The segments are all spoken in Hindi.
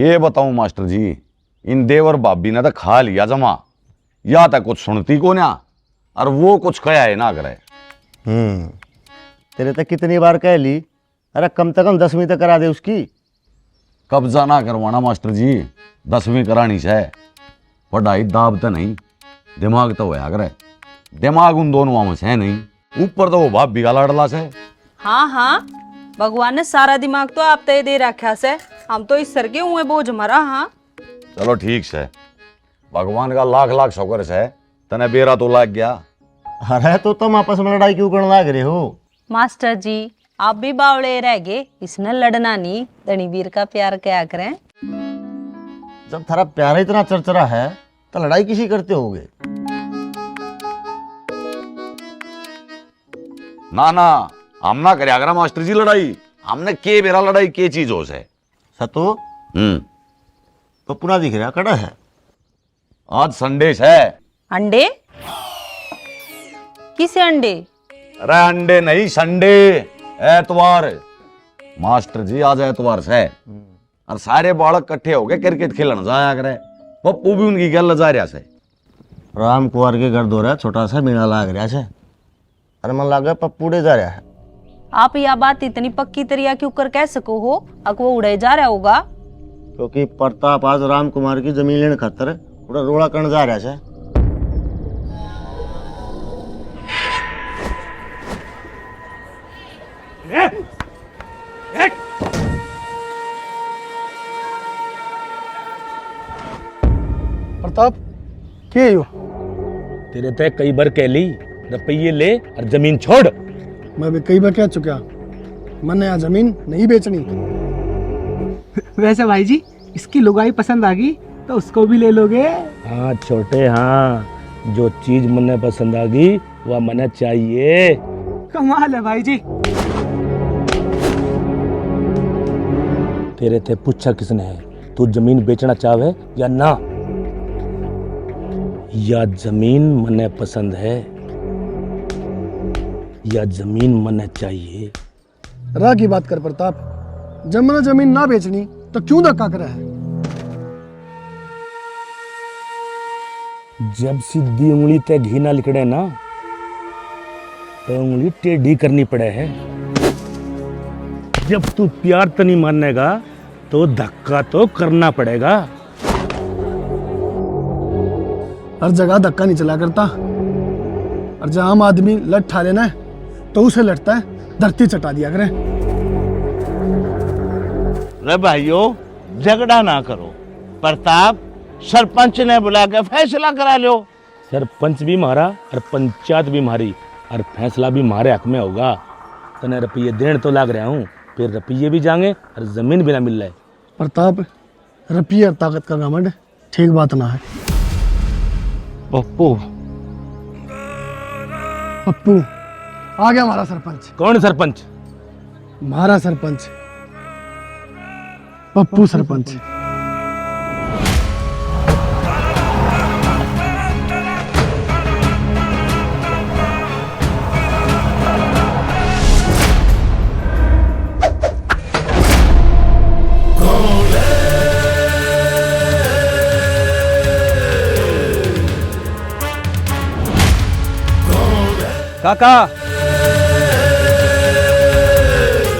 के बताऊं मास्टर जी, इन देवर भाभी ने तो खा लिया जमा, या तक कुछ सुनती को ना, और वो कुछ कया है ना करे। तेरे तक कितनी बार कह ली, अरे कम से कम 10वीं तक करा दे उसकी। कब्जा ना करवाना मास्टर जी, 10वीं करानी से पढ़ाई दाब तो नहीं, दिमाग तो होया करे। दिमाग उन दोनों में है नहीं, ऊपर तो वो भाभी का लाडला से। हाँ हाँ, भगवान ने सारा दिमाग तो आप तय दे रखा से, हम तो इस सर के हुए बोझ मरा। हाँ चलो ठीक से, भगवान का लाख लाख शुक्र से तने बेरा तो लाग गया। अरे तो तुम आपस में लड़ाई क्यों करने लग रहे हो? मास्टर जी, आप भी बावले रह गए, इसने लड़ना नहीं, धनीवीर का प्यार क्या करें। जब थारा प्यार इतना चरचरा है तो लड़ाई किसी करते होगे? ना ना, हम ना करे अगर मास्टर जी लड़ाई, हमने के बेरा लड़ाई के चीज हो से। सतो तो पुनः दिख रहा कड़ा है। आज संडे है। अंडे? किसे अंडे? अरे अंडे नहीं, संडे, एतवार। मास्टर जी आज एतवार से, और सारे बालक इकट्ठे हो गए क्रिकेट खेलने जाया करे। पप्पू भी उनकी गल जा रहा से। राम कुंवर के घर दो रहा छोटा सा मीणा लाग रहा है। अरे मन लागे पप्पू उड़े जा रहा है। आप यह बात इतनी पक्की तरिया क्यों कर कह सको हो, अक वो उड़े जा रहा होगा? क्योंकि प्रताप आज राम कुमार की जमीन लेने खातर पूरा रोड़ा करने जा रहा है। प्रताप के हो? तेरे ते कई बार कह ली रुपये ले और जमीन छोड़। मैं भी कई बार कह चुका, मैंने यहाँ जमीन नहीं बेचनी। वैसे भाई जी, इसकी लुगाई पसंद आ गई तो उसको भी ले लोगे? हाँ छोटे, हाँ, जो चीज मने पसंद आ गई वह मने चाहिए। कमाल है भाई जी। तेरे ते पूछा किसने है, तू जमीन बेचना चाहे या ना? या जमीन मने पसंद है या जमीन मने चाहिए? राह की बात कर प्रताप, जब मैंने जमीन ना बेचनी तो क्यों धक्का करा है? जब सीधी उंगली ते घी ना लिकड़े ना, तो उंगली टेढ़ी करनी पड़े है। जब तू प्यार तो नहीं मानेगा तो धक्का तो करना पड़ेगा। हर जगह धक्का नहीं चला करता, और जहां आम आदमी लठ ठा लेना है तो उसे लटता है धरती चटा दिया करे। रे भाइयों, झगड़ा ना करो। प्रताप, सरपंच ने बुला के फैसला करा लो। सरपंच भी मारा और पंचायत भी मारी, और फैसला भी मारे हक में होगा। तने रुपये देने तो लाग रहा हूँ, फिर रुपये भी जाएंगे और जमीन भी ना मिल रहा है। प्रताप, रुपये और ताकत का घमंड ठीक बात ना है। पप्पू, पप्पू आ गया हमारा सरपंच। कौन सरपंच? हमारा सरपंच पप्पू सरपंच। काका,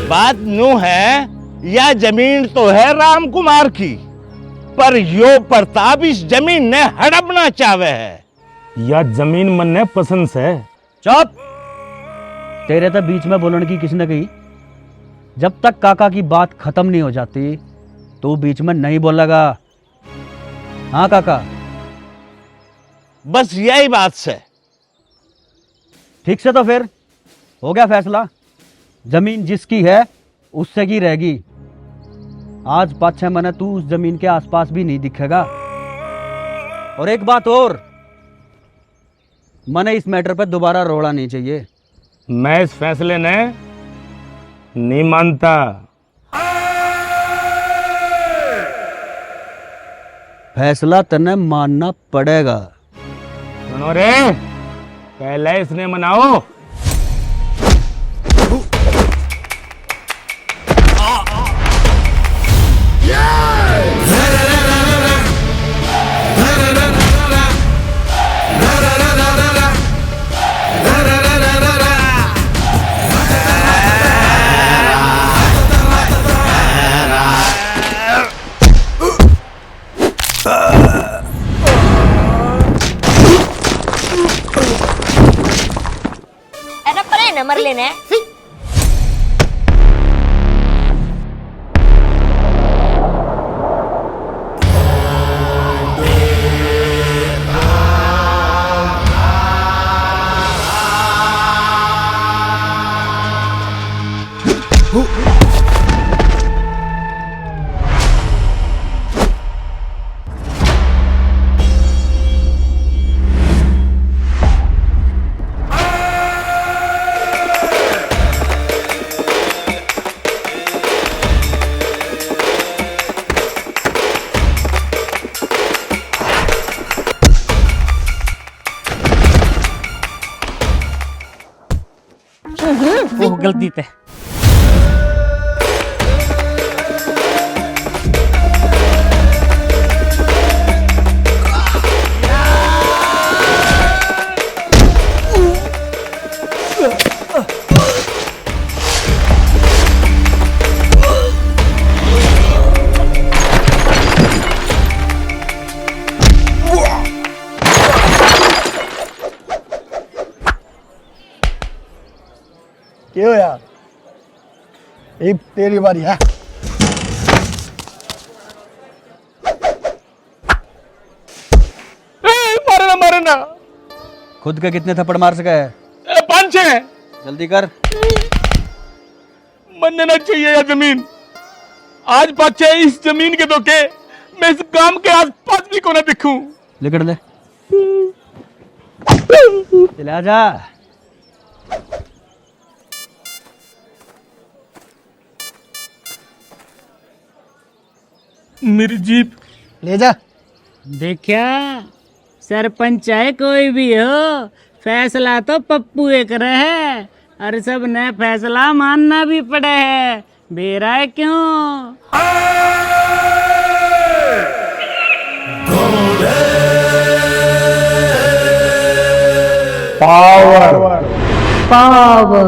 बात न्यू है, यह जमीन तो है राम कुमार की, पर यो प्रताप इस जमीन ने हड़पना चाहे है। या जमीन मन ने पसंद से। चुप। तेरे तो बीच में बोलने की किसने कही? जब तक काका की बात खत्म नहीं हो जाती तो बीच में नहीं बोलेगा। हाँ काका? बस यही बात से। ठीक से तो फिर हो गया फैसला, जमीन जिसकी है उससे की रहेगी। आज 5-6 महीने तू उस जमीन के आसपास भी नहीं दिखेगा। और एक बात और, मने इस मैटर पर दोबारा रोड़ा नहीं चाहिए। मैं इस फैसले ने नहीं मानता। फैसला तने मानना पड़ेगा। सुनो रे, पहले इसने मनाओ। Yeah! देन है। वो गलती थे। क्या हो यार, एक तेरी बारी है। मारना मारना। खुद के कितने थप्पड़ मार सका है? 5-6। जल्दी कर। बनने ना चाहिए यार जमीन। आज 5-6 इस जमीन के धोखे मैं इस गांव के आसपास भी को ना दिखूं। लिखट ले। चला जा। मेरी जीप ले जा। देखा, सरपंच है कोई भी हो, फैसला तो पप्पू एक रहे और सब ने फैसला मानना भी पड़े है। बेरा है क्यों? Power power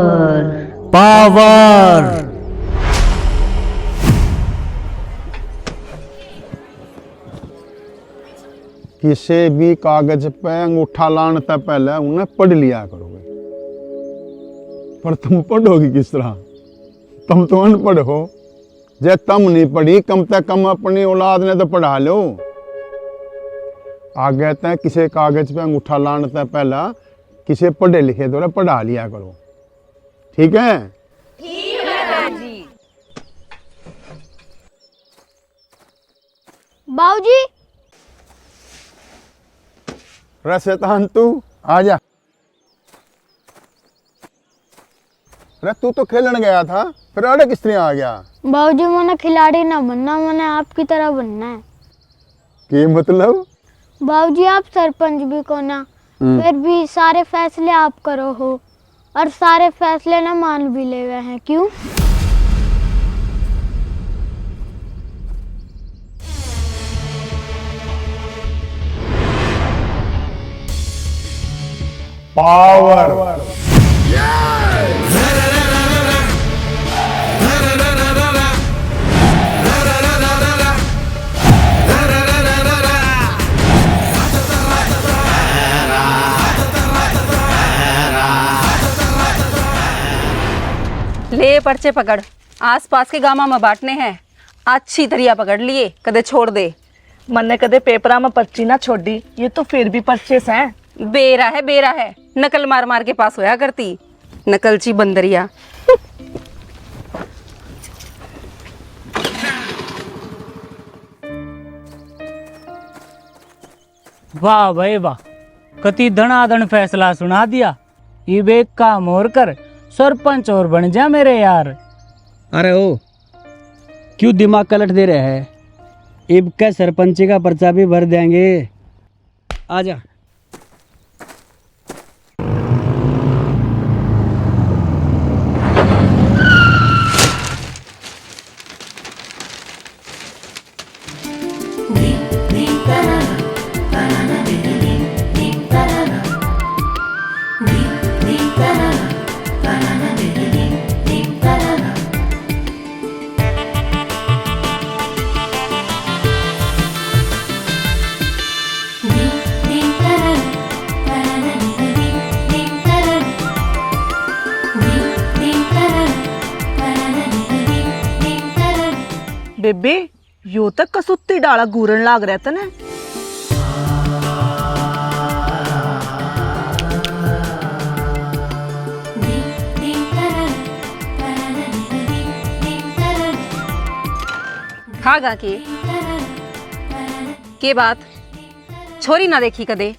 power. किसी भी कागज पे अंगूठा लाने से पहले उन्हें पढ़ लिया करोगे। पर तुम पढ़ोगी किस तरह? तुम तो अनपढ़ हो। जे तुम नहीं पढ़ी, कम से कम अपनी औलाद ने तो पढ़ा लो। आगे तक किसी कागज पे अंगूठा लाने से पहले किसी पढ़े लिखे तो पढ़ा लिया करो, ठीक है? ठीक है जी। बाबूजी, शैतान तू आ जा। अरे तू तो खेलने गया था, फिर अरे किस तरह आ गया? बाबूजी मैंने खिलाड़ी ना बनना, मैंने आपकी तरह बनना है। के मतलब? बाबूजी आप सरपंच भी को ना, फिर भी सारे फैसले आप करो हो और सारे फैसले ना मान भी ले गए हैं। क्यों? पावर। ले पर्चे पकड़, आस पास के गामा में बांटने हैं। अच्छी तरिया पकड़ लिए, कदे छोड़ दे। मैंने कदे पेपरा में पर्ची ना छोड़ी, ये तो फिर भी परचेस हैं। बेरा है, बेरा है, नकल मार मार के पास होया करती, नकलची बंदरिया। वाह भाई वाह, कति धनाधन फैसला सुना दिया। ये बेग काम और कर, सरपंच और बन जा मेरे यार। अरे ओ, क्यों दिमाग कलट दे रहे हैं? इब का सरपंची का पर्चा भी भर देंगे। आजा। दी बेबे यो तक कसुत्ती डाला घूरन लाग रहा था ना। खागा के बात छोरी ना देखी कदे?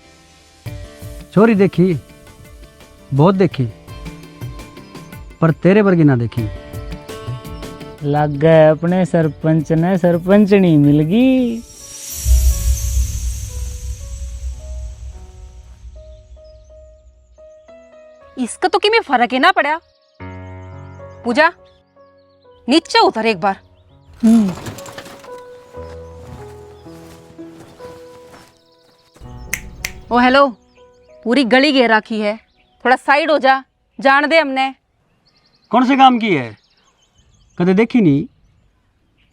छोरी देखी, बहुत देखी, पर तेरे वर्गी ना देखी। लग गए अपने सरपंच ने सरपंचनी मिल गई। इसका तो किमें फर्क है ना पड़ा। पूजा नीचे उतर एक बार। ओ हेलो, पूरी गली घेर रखी है, थोड़ा साइड हो जा, जान दे हमने। कौन से काम की है? कदे देखी नहीं।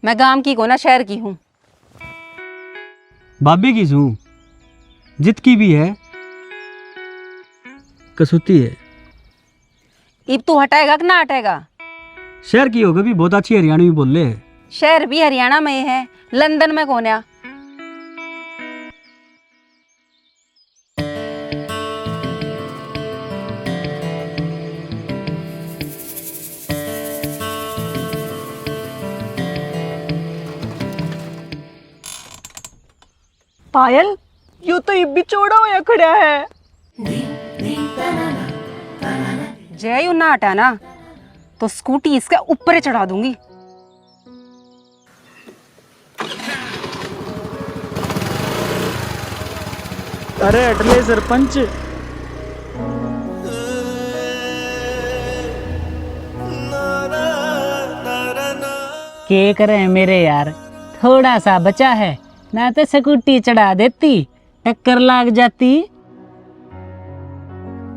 मैं गांव की को ना शहर की हूँ। भाभी की हूँ, जित की भी है, कसूती है। इब तू हटाएगा कि ना हटाएगा? शहर की होगा भी बहुत अच्छी हरियाणवी बोल ले। शहर भी हरियाणा में है, लंदन में कौन है? पायल यू तो इब भी चौड़ा होया खड़ा है। जय यू ना हटा ना तो स्कूटी इसके ऊपर चढ़ा दूंगी। अरे अटले सरपंच, के करे मेरे यार, थोड़ा सा बचा है ना तो स्कूटी चढ़ा देती, टक्कर लाग जाती।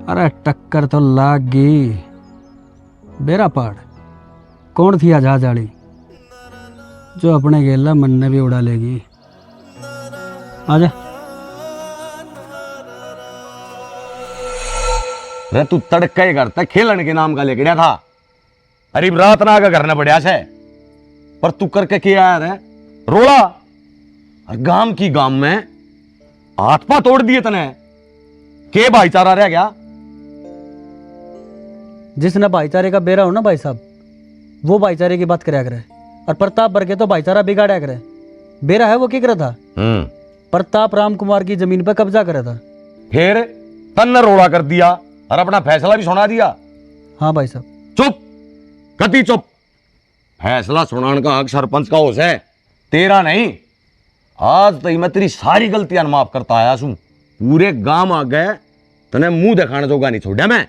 अरे टक्कर तो लाग गई। बेरा पाड़ कौन थी आजाड़ी जो अपने गेला मन ने भी उड़ा लेगी। आजा। रे तू तड़के करता खेलन के नाम का लेके था। अरे रात ना का करना पड़ा से, पर तू करके क्या आया रे? रोला और गांव की गांव में हाथ पा तोड़ दिए तने। के भाईचारा रह गया? जिसने भाईचारे का बेरा हो ना भाई साहब, वो भाईचारे की बात कराया करे। और प्रताप बरके तो भाईचारा बिगाड़ा करे। बेरा है वो क्या करा था? प्रताप राम कुमार की जमीन पर कब्जा करा था। फिर तन्ने रोड़ा कर दिया और अपना फैसला भी सुना दिया। हाँ भाई साहब। चुप, कति चुप। फैसला सुनाने का हक सरपंच का होश है, तेरा नहीं। आज तक मैं तेरी सारी गलतियां माफ करता आया हूं। पूरे गांव आ गए तने मुंह दिखाने जोगा नहीं छोड़ा मैं,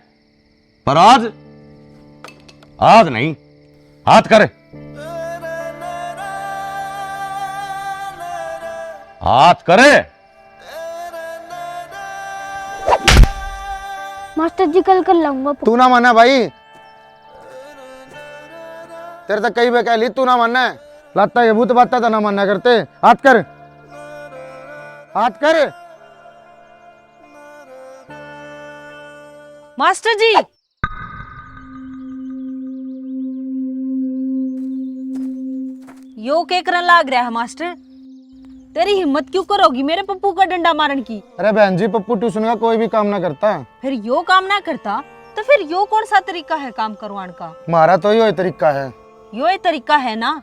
पर आज नहीं। हाथ कर, हाथ करे। मास्टर जी कल कर लाऊंगा। तू ना माना भाई, तेरे तक कई बार कह ली तू ना मानना है। लगता है ये भूत बात था ना मानना करते। हाथ कर, हाथ कर। मास्टर जी यो के करन लाग रहा है? मास्टर तेरी हिम्मत क्यों करोगी मेरे पप्पू का डंडा मारन की? अरे बहन जी, पप्पू ट्यूशन का कोई भी काम ना करता। फिर यो काम ना करता तो फिर यो कौन सा तरीका है काम करवाने का? मारा तो यो तरीका है। यो ये तरीका है ना,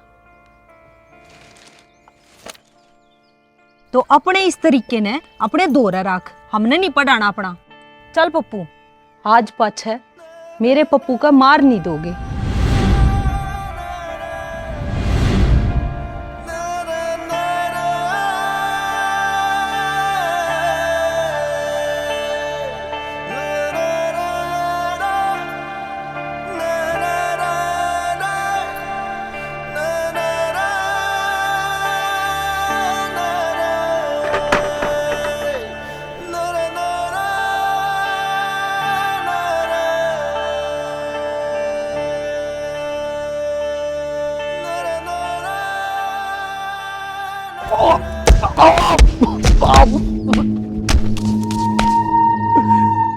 तो अपने इस तरीके ने अपने दोरा रख, हमने नहीं पढ़ाना अपना। चल पप्पू, आज पछ है, मेरे पप्पू का मार नहीं दोगे।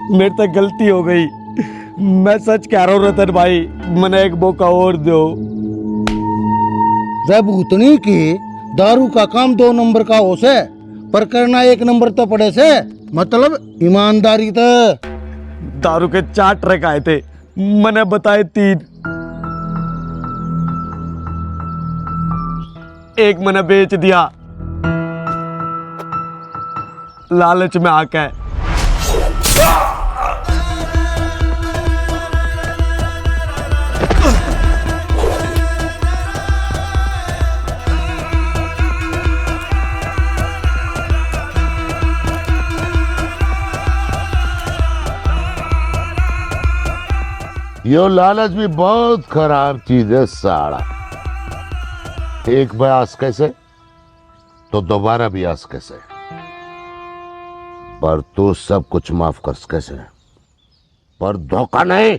मेरे तक गलती हो गई, मैं सच कह रहा हूँ रतन भाई, मैंने एक मौका और दो। वह भूतनी की दारू का काम 2 नंबर का हो से, पर करना 1 नंबर तो पड़े से, मतलब ईमानदारी तो। दारू के 4 ट्रक आए थे, मैंने बताए 3। एक मैंने बेच दिया लालच में आके। यो लालच भी बहुत खराब चीज है साड़ा। एक बार आस कैसे तो दोबारा भी आस कैसे, पर तू सब कुछ माफ कर कैसे, पर धोखा नहीं।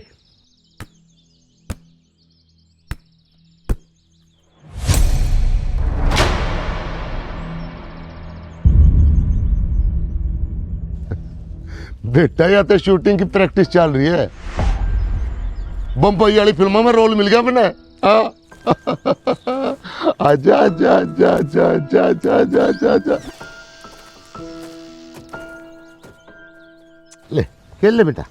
बेटा या तो शूटिंग की प्रैक्टिस चल रही है, बम्बई वाली फिल्मों में रोल मिल गया मैंने। आजा आजा आजा आजा आजा आजा आजा आजा आजा। ले खेल ले बेटा।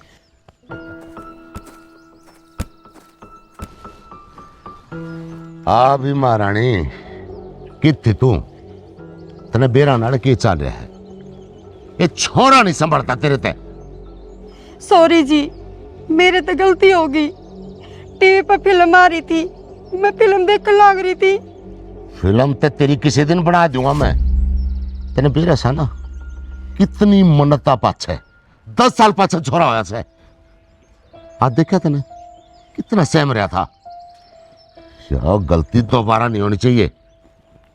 भी महारानी कितनी तू तने बेरा नाल की चल रहा है, ये छोरा नहीं संभलता तेरे ते। सॉरी जी, मेरे तो गलती हो गई। टीवी पर फिल्म आ रही थी, मैं फिल्म देखकर लाग रही थी। फिल्म तो तेरी किसी दिन बना दूंगा मैं। तेने बेरा सा ना कितनी मन्नता पाछे 10 साल पाछे छोरा होया से, आज देखा तेने कितना सहम रहा था। यार गलती दोबारा नहीं होनी चाहिए।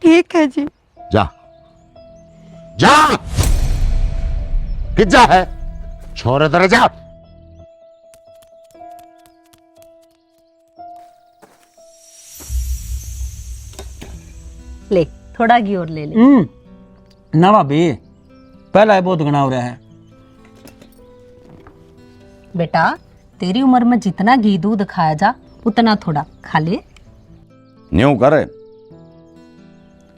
ठीक है जी। जा जा कि जा है छोरे तरह जा। ले थोड़ा घी और ले ले। ना भाभी, पहला है बहुत घना हो रहा है। बेटा तेरी उम्र में जितना घी दूध खाया जा उतना थोड़ा खा ले। न्यू कर,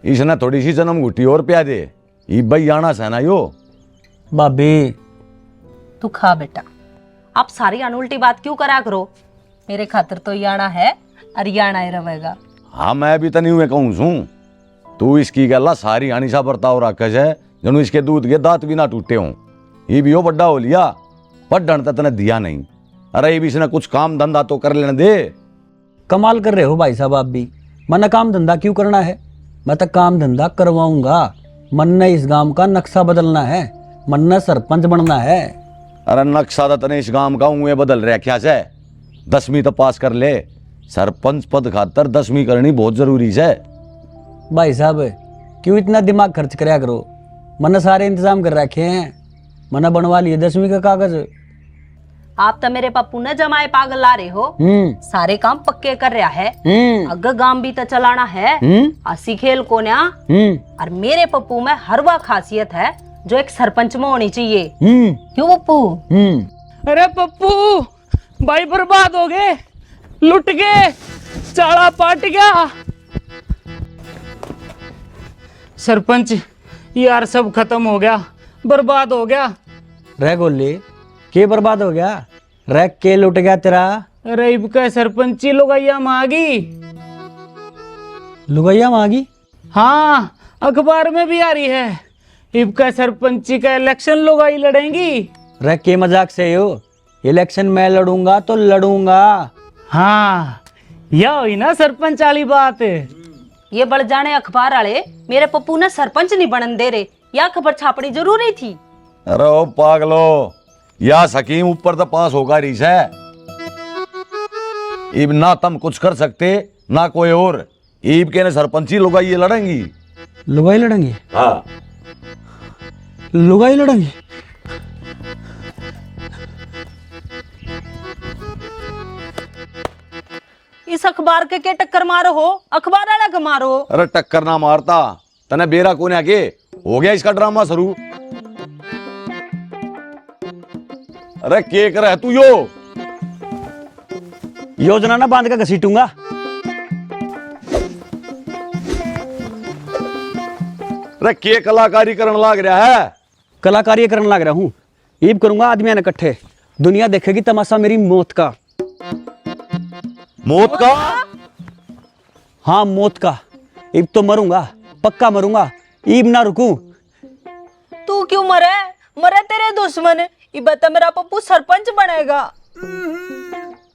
इसने थोड़ी सी जन्म घुटी और प्या दे। ये भाई आना सहना यो। भाभी तू खा बेटा। आप सारी अनउल्टी बात क्यों करा करो? मेरे खातिर तो याना है और याना ही रहेगा। हाँ मैं भी तो नहीं हुए कहूँ सू, तू इसकी गला सारी आनी सा बर्ताव राकस है जनु इसके दूध के दांत भी ना टूटे हों। ये भी हो बड्डा हो लिया, पढ़न तो तने दिया नहीं। अरे ये भी इसने कुछ काम धंधा तो कर लेने दे। कमाल कर रहे हो भाई साहब आप भी। मन काम धंधा क्यों करना है, मैं तो काम धंधा करवाऊंगा। मन ने इस गांव का नक्शा बदलना है, मन ने सरपंच बनना है। अरे नक्शा तो तने इस गांव का उंगे बदल रहा क्या से। 10वीं तो पास कर ले, सरपंच पद खातर 10वीं करनी बहुत जरूरी है। भाई साहब क्यों इतना दिमाग खर्च कराया करो, मैंने सारे इंतजाम कर रखे हैं। मैंने बनवा लिए 10वीं का कागज। आप तो मेरे पप्पू ने जमाए पागल ला रहे हो। सारे काम पक्के कर रहा है। अगर गांव भी तो चलाना है। आसी खेल को ना। और मेरे पप्पू में हर वह खासियत है जो एक सरपंच में होनी चाहिए। क्यों पप्पू? अरे पप्पू भाई बर्बाद हो गए, लुट गए, चाला पाट गया। सरपंच यार सब खत्म हो गया, बर्बाद हो गया। रह गोली के बर्बाद हो गया, रह के लुट गया तेरा। रईब का सरपंची लुगाइया मांगी। लुगाइया मांगी? हाँ अखबार में भी आ रही है। इब का सरपंची का इलेक्शन लुगाई लड़ेंगी। रह के मजाक से हो, इलेक्शन मैं लड़ूंगा तो लड़ूंगा। हाँ यह हुई ना सरपंच वाली बात। ये बढ़ जाने अखबार वाले मेरे पप्पू ने सरपंच नहीं बनन दे रहे, या खबर छापनी जरूरी थी। अरे ओ पागलो, या सकीम ऊपर तो पास होगा रीस है। इब ना तुम कुछ कर सकते ना कोई और। ईब के ने सरपंची लुगाई ये लड़ेंगी। लुगाई लड़ेंगी? हाँ लुगाई लड़ेंगी। इस अखबार के टक्कर मारो हो, अखबार वाला के मारो। अरे टक्कर ना मारता, तने बेरा कोने आके हो गया इसका ड्रामा शुरू। अरे के कर है तू यो? योजना ना बांध कर घसीटूंगा। अरे के कलाकारी करन लाग रहा है? कलाकारी करने लग रहा हूँ। ईब करूंगा आदमी ने इकट्ठे, दुनिया देखेगी तमाशा मेरी मौत का। मौत का? हाँ मौत का। ईब तो मरूंगा, पक्का मरूंगा, ईब ना रुकूं। तू क्यों मरे? मरे तेरे दुश्मन। ये बता मेरा पप्पू सरपंच बनेगा।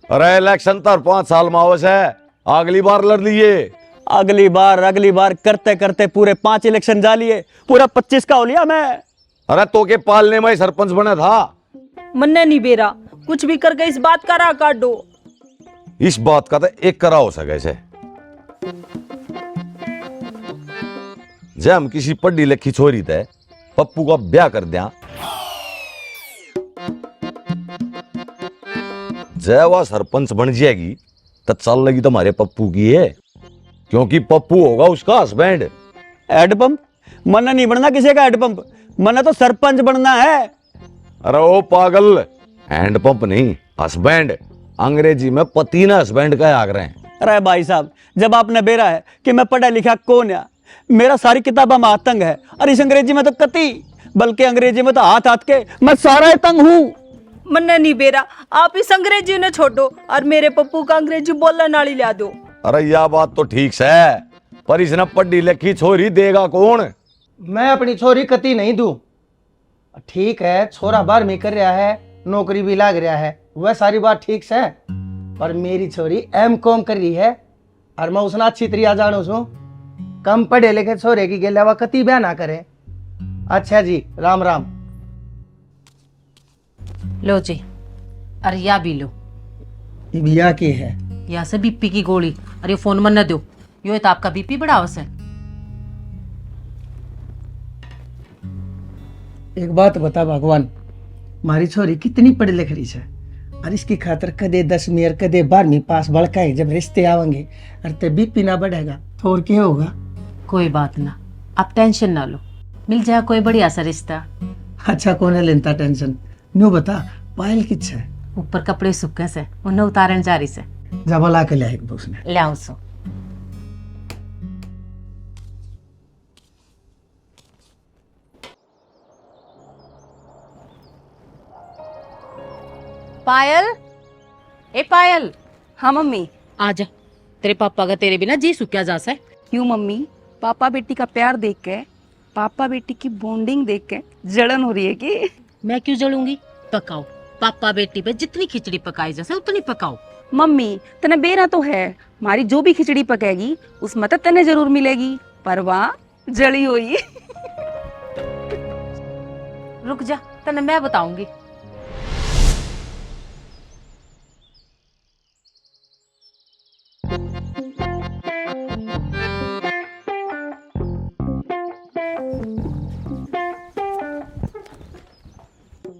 अरे इलेक्शन तो 5 साल में आवश है, अगली बार लड़ लिए। अगली बार करते करते पूरे 5 इलेक्शन जा लिए, पूरा 25 का हो लिया मैं। अरे तो के पालने में ही सरपंच बना था। मन्ने नहीं बेरा, कुछ भी करके इस बात का राह काट दो। इस बात का तो एक करा हो सके से जब हम किसी पढ़ी लिखी छोरी थे पप्पू का ब्याह कर दिया, जय वह सरपंच बन जाएगी तो चल लगी तुम्हारे पप्पू की है, क्योंकि पप्पू होगा उसका हस्बैंड। हेडपंप मन्ना नहीं बनना किसी का हेडपंप, मन्ना तो सरपंच बनना है। अरे ओ पागल, हैंडपंप नहीं हस्बैंड, अंग्रेजी में पति ने हस्बैंड का आग रहे हैं। अरे भाई साहब, जब आपने बेरा है कि मैं पढ़ा लिखा कौन है, मेरा सारी किताबा में आतंक है, और इस अंग्रेजी में तो कति, बल्कि अंग्रेजी में तो हाथ हाथ के मैं सारा तंग हूँ। मन्ने नहीं बेरा, आप इस अंग्रेजी ने छोड़ो और मेरे पप्पू का अंग्रेजी बोलने नाली ला दो। अरे यह बात तो ठीक है, पर इसने पढ़ी लिखी छोरी देगा कौन? मैं अपनी छोरी कती नहीं दूं। ठीक है, छोरा 12वीं कर रहा है, नौकरी भी लाग रहा है, वह सारी बात ठीक है, पर मेरी छोरी M.Com कर रही है और मैं उसने अच्छी तरह जानू छू। कम पढ़े लिखे छोरे की गेला वह कती ब्याह ना करे। अच्छा जी, राम राम। लो जी, अरे या भी लो, ये बिया की है? या से बीपी की गोली। अरे फोन मन न दो, यो तो आपका बीपी बढ़ावस है। एक बात बता भगवान, मारी छोरी कितनी पढ़ी लिख रही है और इसकी खातर कदे 10वीं और कदे 12वीं पास बड़काए, जब रिश्ते आवेंगे और ते बीपी ना बढ़ेगा तो और क्या होगा? कोई बात ना, आप टेंशन ना लो, मिल जाए कोई बढ़िया सा रिश्ता। अच्छा कौन है लेता टेंशन? न्यू बता, पायल किच है? ऊपर कपड़े सूखे से उन्हें उतारन जारी से। जब ला के ले उसने ले आओ सो। पायल, ए पायल। हाँ मम्मी। आजा, तेरे पापा का तेरे बिना जी सूखा जा सा है। क्यों मम्मी? पापा बेटी का प्यार देख के, पापा बेटी की बॉन्डिंग देख के जलन हो रही है कि? मैं क्यों जलूंगी? पकाओ, पापा बेटी पे जितनी खिचड़ी पकाई जैसे उतनी पकाओ। मम्मी तने बेरा तो है, हमारी जो भी खिचड़ी पकेगी उसमें तो तने जरूर मिलेगी, पर वहाँ जली हुई। रुक जा, तने मैं बताऊंगी।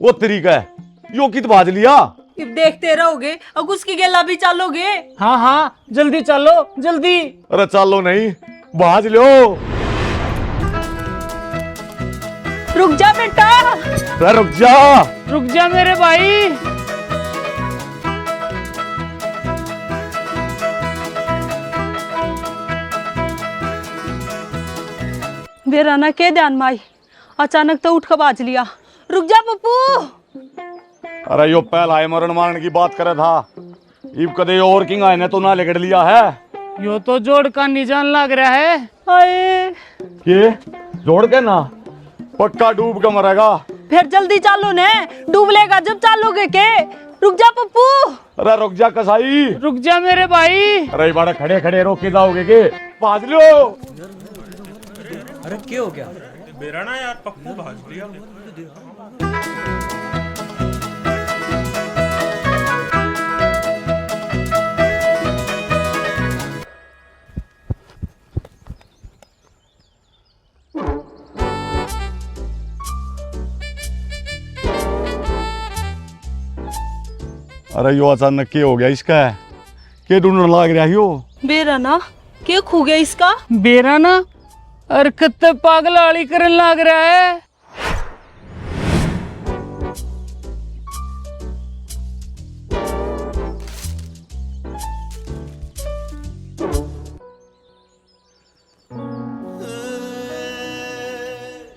वो तरीका है यो कित बाज लिया। अब देखते रहोगे अब उसकी गेला भी चालोगे? हाँ हाँ, जल्दी चलो जल्दी। अरे चलो नहीं, बाज लो। रुक जा बेटा। अरे रुक जा। रुक जा मेरे भाई। मेरा ना के ध्यान माई, अचानक तो उठ कर बाज लिया। रुक जा पप्पू। अरे यो पहला है मरण मारने की बात करे था, इब कदे और किंग आए ने तो ना लेकर लिया है। यो तो जोड़ का निजान लग रहा है। हाय के जोड़ के ना पक्का डूब के मरेगा। फिर जल्दी चालो ने, डूब लेगा जब चालोगे के। रुक जा पप्पू। अरे रुक जा कसाई। रुक जा मेरे भाई। अरे बड़ा खड़े खड़े रोक के जाओगे के? बाज लो। अरे क्या हो गया? बेरा ना यार, पप्पू भाज लिया। अरे यो अचानक क्या हो गया इसका? के ढूंढने लग रहा यो? बेरा ना क्या खो गया इसका? बेरा ना हरकत पागल वाली करने लग रहा है।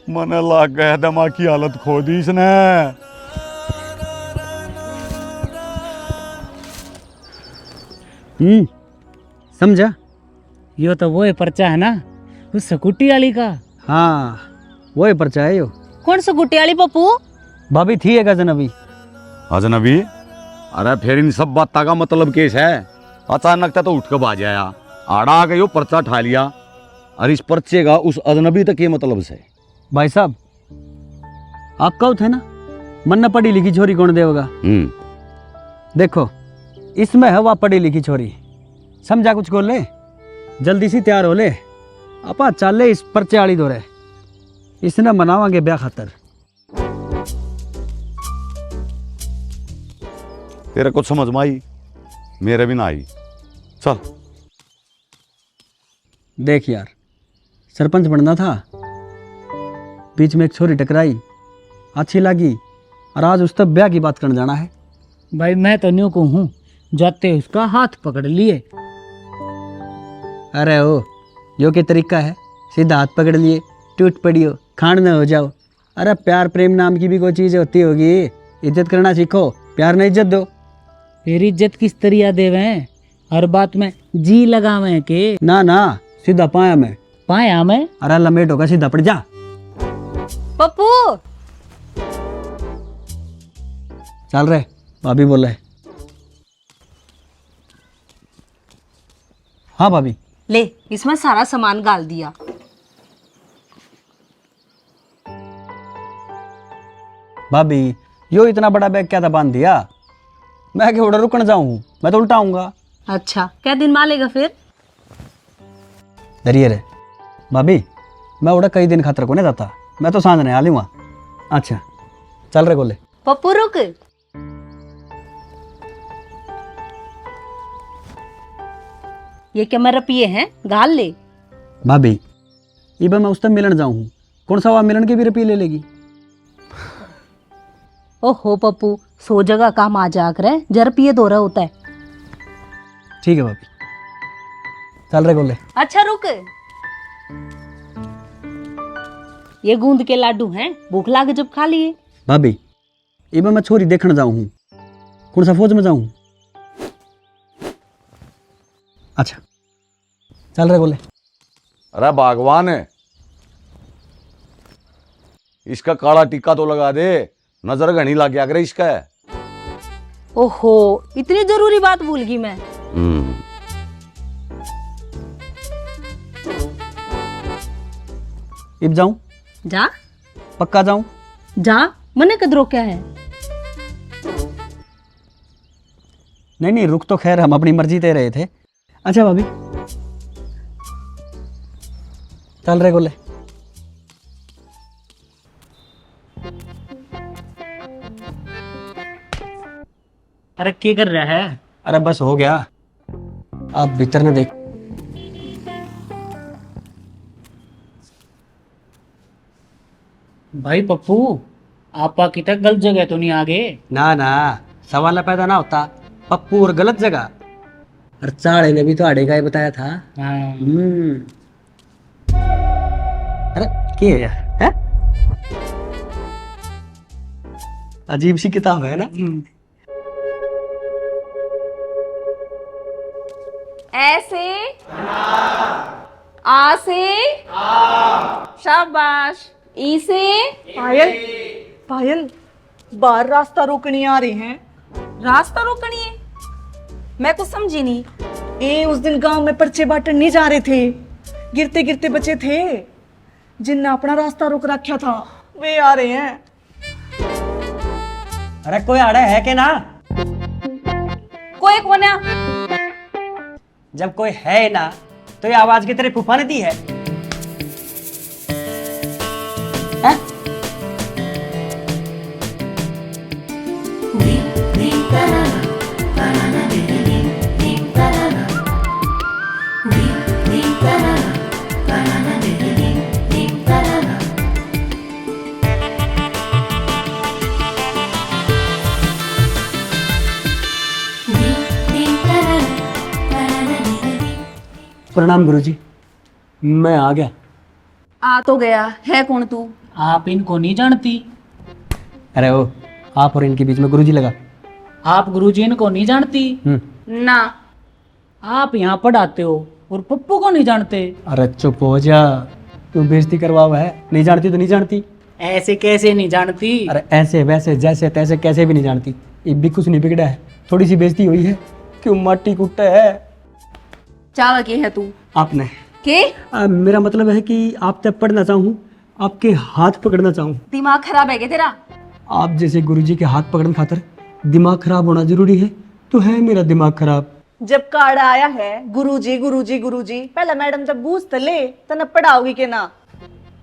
मने लाग गया दिमाग की हालत खो दी इसने। समझा? यो तो वो है पर्चा है ना उस स्कूटी वाली का। हाँ वो ही पर्चा है यो। कौन सा गुट्टी वाली पप्पू? भाभी थी एक अजनबी। अजनबी? अरे फिर इन सब बातों का मतलब केस है? अचानक तो उठ के बाज आया, आड़ा आ गयो, पर्चा ठा लिया। और इस पर्चे का उस अजनबी तक ये मतलब से? भाई साहब आप कहो थे ना मन न पढ़ी लिखी छोरी कौन देगा। देखो इसमें है वह पढ़ी लिखी छोरी। समझा कुछ को ले, जल्दी सी तैयार हो ले, अपा चाले इस पर्चे वाली दौरे, इसने मनावांगे ब्याह खातर। तेरे कुछ समझ में आई? मेरे भी ना आई। चल। देख यार सरपंच बनना था, बीच में एक छोरी टकराई, अच्छी लगी, और आज उस तक ब्याह की बात करने जाना है। भाई मैं तो न्यू को हूँ, जाते उसका हाथ पकड़ लिए। अरे ओ यो के तरीका है, सीधा हाथ पकड़ लिए, टूट पड़ियो, खांड न हो जाओ। अरे प्यार प्रेम नाम की भी कोई चीज होती होगी, इज्जत करना सीखो, प्यार नहीं इज्जत दो। फिर इज्जत किस तरिया देवे, हर बात में जी लगावे के? ना ना सीधा पाया में। पाया में? अरे लमेट होगा, सीधा पड़ जा। पप्पू चल रहे भाभी बोल रहे। हाँ भाभी। ले इसमें सारा सामान डाल दिया। भाभी यो इतना बड़ा बैग क्या था बांध दिया? मैं क्या उड़ा रुकने जाऊं, मैं तो उल्टा आऊंगा। अच्छा क्या दिन मालेगा फिर? डरिए रे भाभी, मैं उड़ा कई दिन खातर को नहीं जाता, मैं तो सांझ नहीं आ लूंगा। अच्छा चल रे गोले। पप्पू रुक, ये क्या मेरा पिए हैं, गाल ले। भाभी इबे मैं उस तक मिलन जाऊं, कौन सा वहाँ मिलन के भी रुपये ले लेगी? ओहो पप्पू, 100 जगह काम आ जा कर जर पिए दो रहा होता है। ठीक है भाभी, चल रे गोले। अच्छा रुक, ये गूंद के लाडू हैं, भूख लागे जब खा लिए। भाभी इबे मैं छोरी देखने जाऊं, कौन सा फौज में जाऊं? अच्छा चल रे गोले। अरे भगवान है, इसका काला टिक्का तो लगा दे, नजर घनी लग गया करे इसका। ओहो इतनी जरूरी बात भूल गई मैं। इब जाऊं? जा। पक्का जाऊं? जा, मने कदरो क्या है? नहीं नहीं रुक तो खैर हम अपनी मर्जी दे रहे थे। अच्छा भाभी चल रे गोले। अरे क्या कर रहा है? अरे बस हो गया, आप भीतर न देख। भाई पप्पू आपा की तक गलत जगह तो नहीं आगे? ना ना सवाल पैदा ना होता, पप्पू और गलत जगह। और चाड़े ने भी तो आड़े का ही बताया था। हाँ। अरे क्या है यार, है? अजीब सी किताब है ना। ऐसे आ से शाबाश, ई से पायल। पायल बाहर रास्ता रोकनी आ रहे हैं। रास्ता रोकनी है? मैं कुछ समझी नहीं। ए उस दिन गांव में पर्चे बांटने नहीं जा रहे थे, गिरते गिरते बचे थे, जिनने अपना रास्ता रोक रखा था वे आ रहे हैं। अरे कोई आड़े है के ना? कोई कौन है? जब कोई है ना तो ये आवाज की तेरे फूफा ने दी है? प्रणाम गुरुजी, मैं आ गया। आ तो गया है, कौन तू? आप इनको नहीं जानती? अरे ओ, आप और इनके बीच में गुरुजी लगा। आप गुरुजी इनको नहीं जानती? ना। आप यहाँ पढ़ाते हो और पप्पू को नहीं जानते? अरे चुप हो जा, क्यों बेइज्जती करवाओ है? नहीं जानती तो नहीं जानती। ऐसे कैसे नहीं जानती? अरे ऐसे वैसे जैसे तैसे कैसे भी नहीं जानती। ये भी कुछ नहीं बिगड़ा है, थोड़ी सी बेइज्जती हुई है, क्यों माटी कुट्टा है। चावा की है तू? आपने के? मेरा मतलब है कि आप तब पढ़ना चाहूँ, आपके हाथ पकड़ना चाहूँ। दिमाग खराब है क्या तेरा? आप जैसे गुरुजी के हाथ पकड़ने खातर दिमाग खराब होना जरूरी है, तो है मेरा दिमाग खराब। जब कार्ड आया है गुरुजी गुरुजी गुरुजी, पहले मैडम जब बूझ तो ले, तने पढ़ाओगी के ना?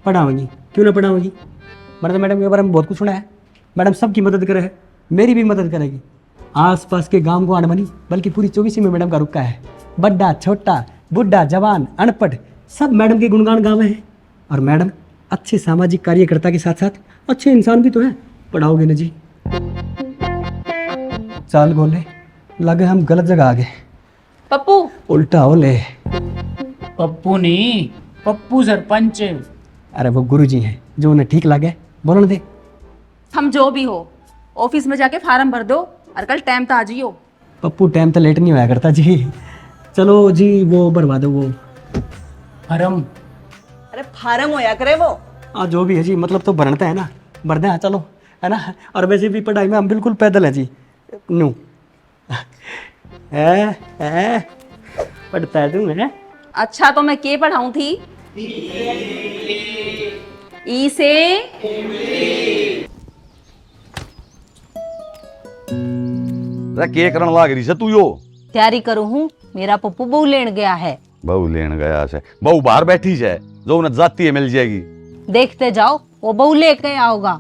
पढ़ाऊंगी, क्यों ना पढ़ाऊंगी। मैंने तो मैडम के बारे में बहुत कुछ सुना है। मैडम सबकी मदद करे है, मेरी भी मदद करेगी। आसपास के गांव को अनबनी बल्कि पूरी 24 में मैडम का रुका है। बड्डा छोटा बुढ़ा जवान अनपढ़ सब मैडम के गुणगान गावे हैं। और मैडम अच्छे सामाजिक कार्यकर्ता के साथ साथ अच्छे इंसान भी तो है। पढ़ाओगे ना जी? चाल गोले लगे हम गलत जगह आ गए। पप्पू उल्टा हो ले। पप्पू नहीं, पप्पू सरपंच। अरे वो गुरुजी हैं, जो उन्हें ठीक लगे बोलने दे। हम जो भी हो ऑफिस में जाके फार्म भर दो और कल टाइम तो आ जाइयो। पप्पू टाइम तो लेट नहीं होया करता जी। चलो जी वो भरवा दो वो फरम। अरे फार्म होया करे वो। हाँ जो भी है जी, मतलब तो भरना है ना, भरना है चलो, है ना। और वैसे भी पढ़ाई में हम बिल्कुल पैदल हैं जी। नू है पढ़ता है तू है। अच्छा तो मैं के पढ़ाऊं थी? ई से के करण लाग रही से तू यो? तैयारी करूँ हूँ, मेरा पप्पू बहू लेन गया है। बहू लेन गया से? बहू बाहर बैठी है, जो उन्हें जाती है मिल जाएगी। देखते जाओ, वो बहू लेके आओगा।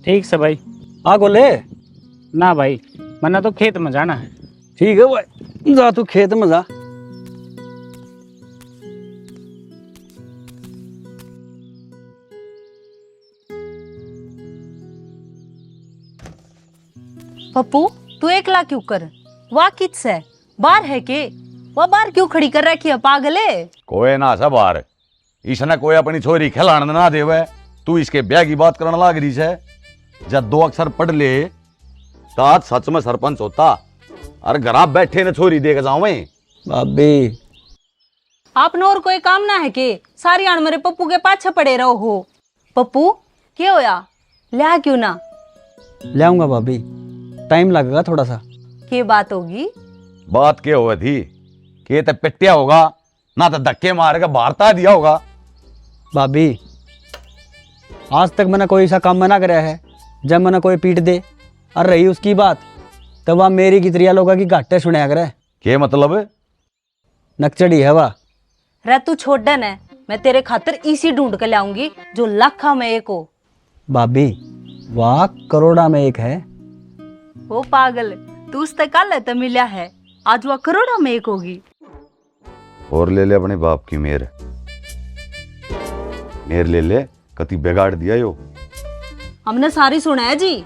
ठीक से भाई। हाँ गोले। ना भाई, मना तो खेत में जाना है। ठीक है भाई, जा तू खेत में जा। पप्पू तू एकला क्यों कर? वाह किस है बाहर है के? वह बाहर क्यों खड़ी कर रखी है पागले? कोई ना सा बाहर, इसने कोई अपनी छोरी खिलाने ना देवे। तू इसके ब्याह की बात करने लाग रही है। जब 2 अक्षर पढ़ ले तो आज सच में सरपंच होता। अरे घर बैठे न छोरी देख जाऊं मैं। बाबी आपने और कोई काम ना है के? सारी आन मेरे पप्पू के पाछे पड़े रहो हो। पप्पू क्या होया? लिया क्यों ना? ले आऊंगा भाभी, टाइम लगेगा थोड़ा सा। क्या बात होगी? बात क्या हुआ थी? के तो पिटिया होगा ना, तो धक्के मारेगा भारता दिया होगा। भाभी आज तक मैंने कोई ऐसा काम मना कराया है जब मैंने कोई पीट दे। और रही उसकी बात, तो वह मेरी कितरिया लोगों की घाटे सुनया करे। के मतलब? नकचड़ी है वह। रे तू छोड़न है, मैं तेरे खातिर इसी ढूंढ के लाऊंगी जो लाखा में एक हो। भाभी वाह करोड़ा में एक है। वो पागल, तू उससे कल तो मिला है, आज वह करोड़ा में एक होगी। और ले ले अपने बाप की मेर, मेर ले ले, कति बिगाड़ दिया यो। हमने सारी सुना है जी।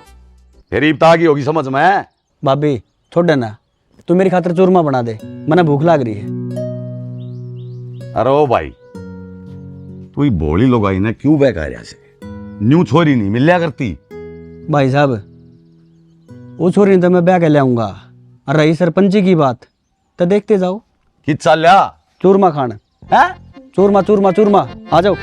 फिर इब्ता की होगी समझ में। भाभी छोड़ ना, तू मेरी खातिर चूरमा बना दे, मना भूख लाग रही है। अरे ओ भाई, तू ही बोली लोगाई ने क्यों बेकार से? न्यू छोरी नहीं मिलया करती। भाई साहब वो छोरी तो मैं ब्याह के ले आऊंगा। और रही सरपंची की बात तो देखते जाओ। कि चल लिया चूरमा खाना है? चूरमा चूरमा चूरमा, आ जाओ।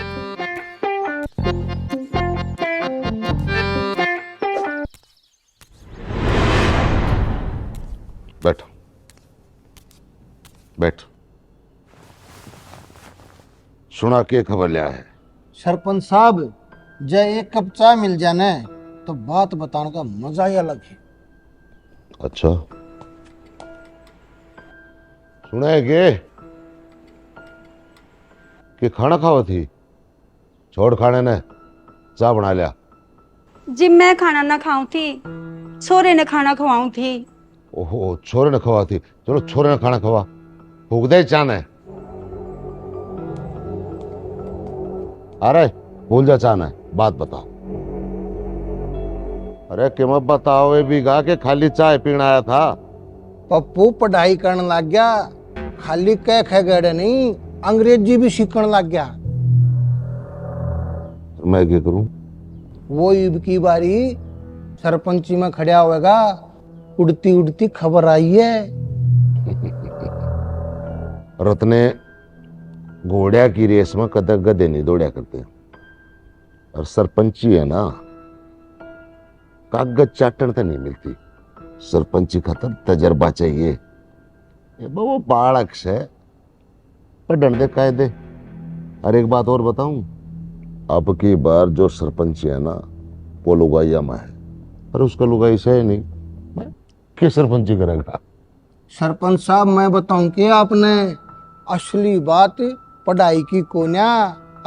बैठो बैठो। सुना के खबर लिया है? सरपंच साहब जय एक कप चाय मिल जाने तो बात बताने का मजा ही अलग है। अच्छा सुना है कि खाना खावा थी? छोड़ खाने ने, चाय बना लिया। जी मैं खाना ना खाऊं थी, छोरे ने खाना खवाऊं थी। ओहो छोरे ने खवा थी, चलो छोरे ने खाना खवा। भूख दे चान है। अरे भूल जा चान है, बात बताओ। अरे कि मत बताओ ये भी गा के खाली चाय पीना आया था। पप्पू पढ़ाई करने लग गया, खाली कह ख गड़े नहीं, अंग्रेजी भी सीखने लग गया। मैं क्या करूं? वो ईब की बारी सरपंची में खड़ा होएगा, उड़ती उड़ती खबर आई है। रत्ने घोड़िया की रेस में कदर गधे नहीं दौड़िया करते, और सरपंची है ना कागज चाटन तो नहीं मिलती, सरपंची खतर तजर्बा चाहिए। ये वो बालक है, पढ़ने दे कायदे। और एक बात और बताऊं, अब की बार जो सरपंची है ना वो लुगाइया में है, और उसका लुगाई से नहीं, क्या सरपंची करेगा? सरपंच साहब मैं बताऊं कि आपने असली बात पढ़ाई की कोन्या,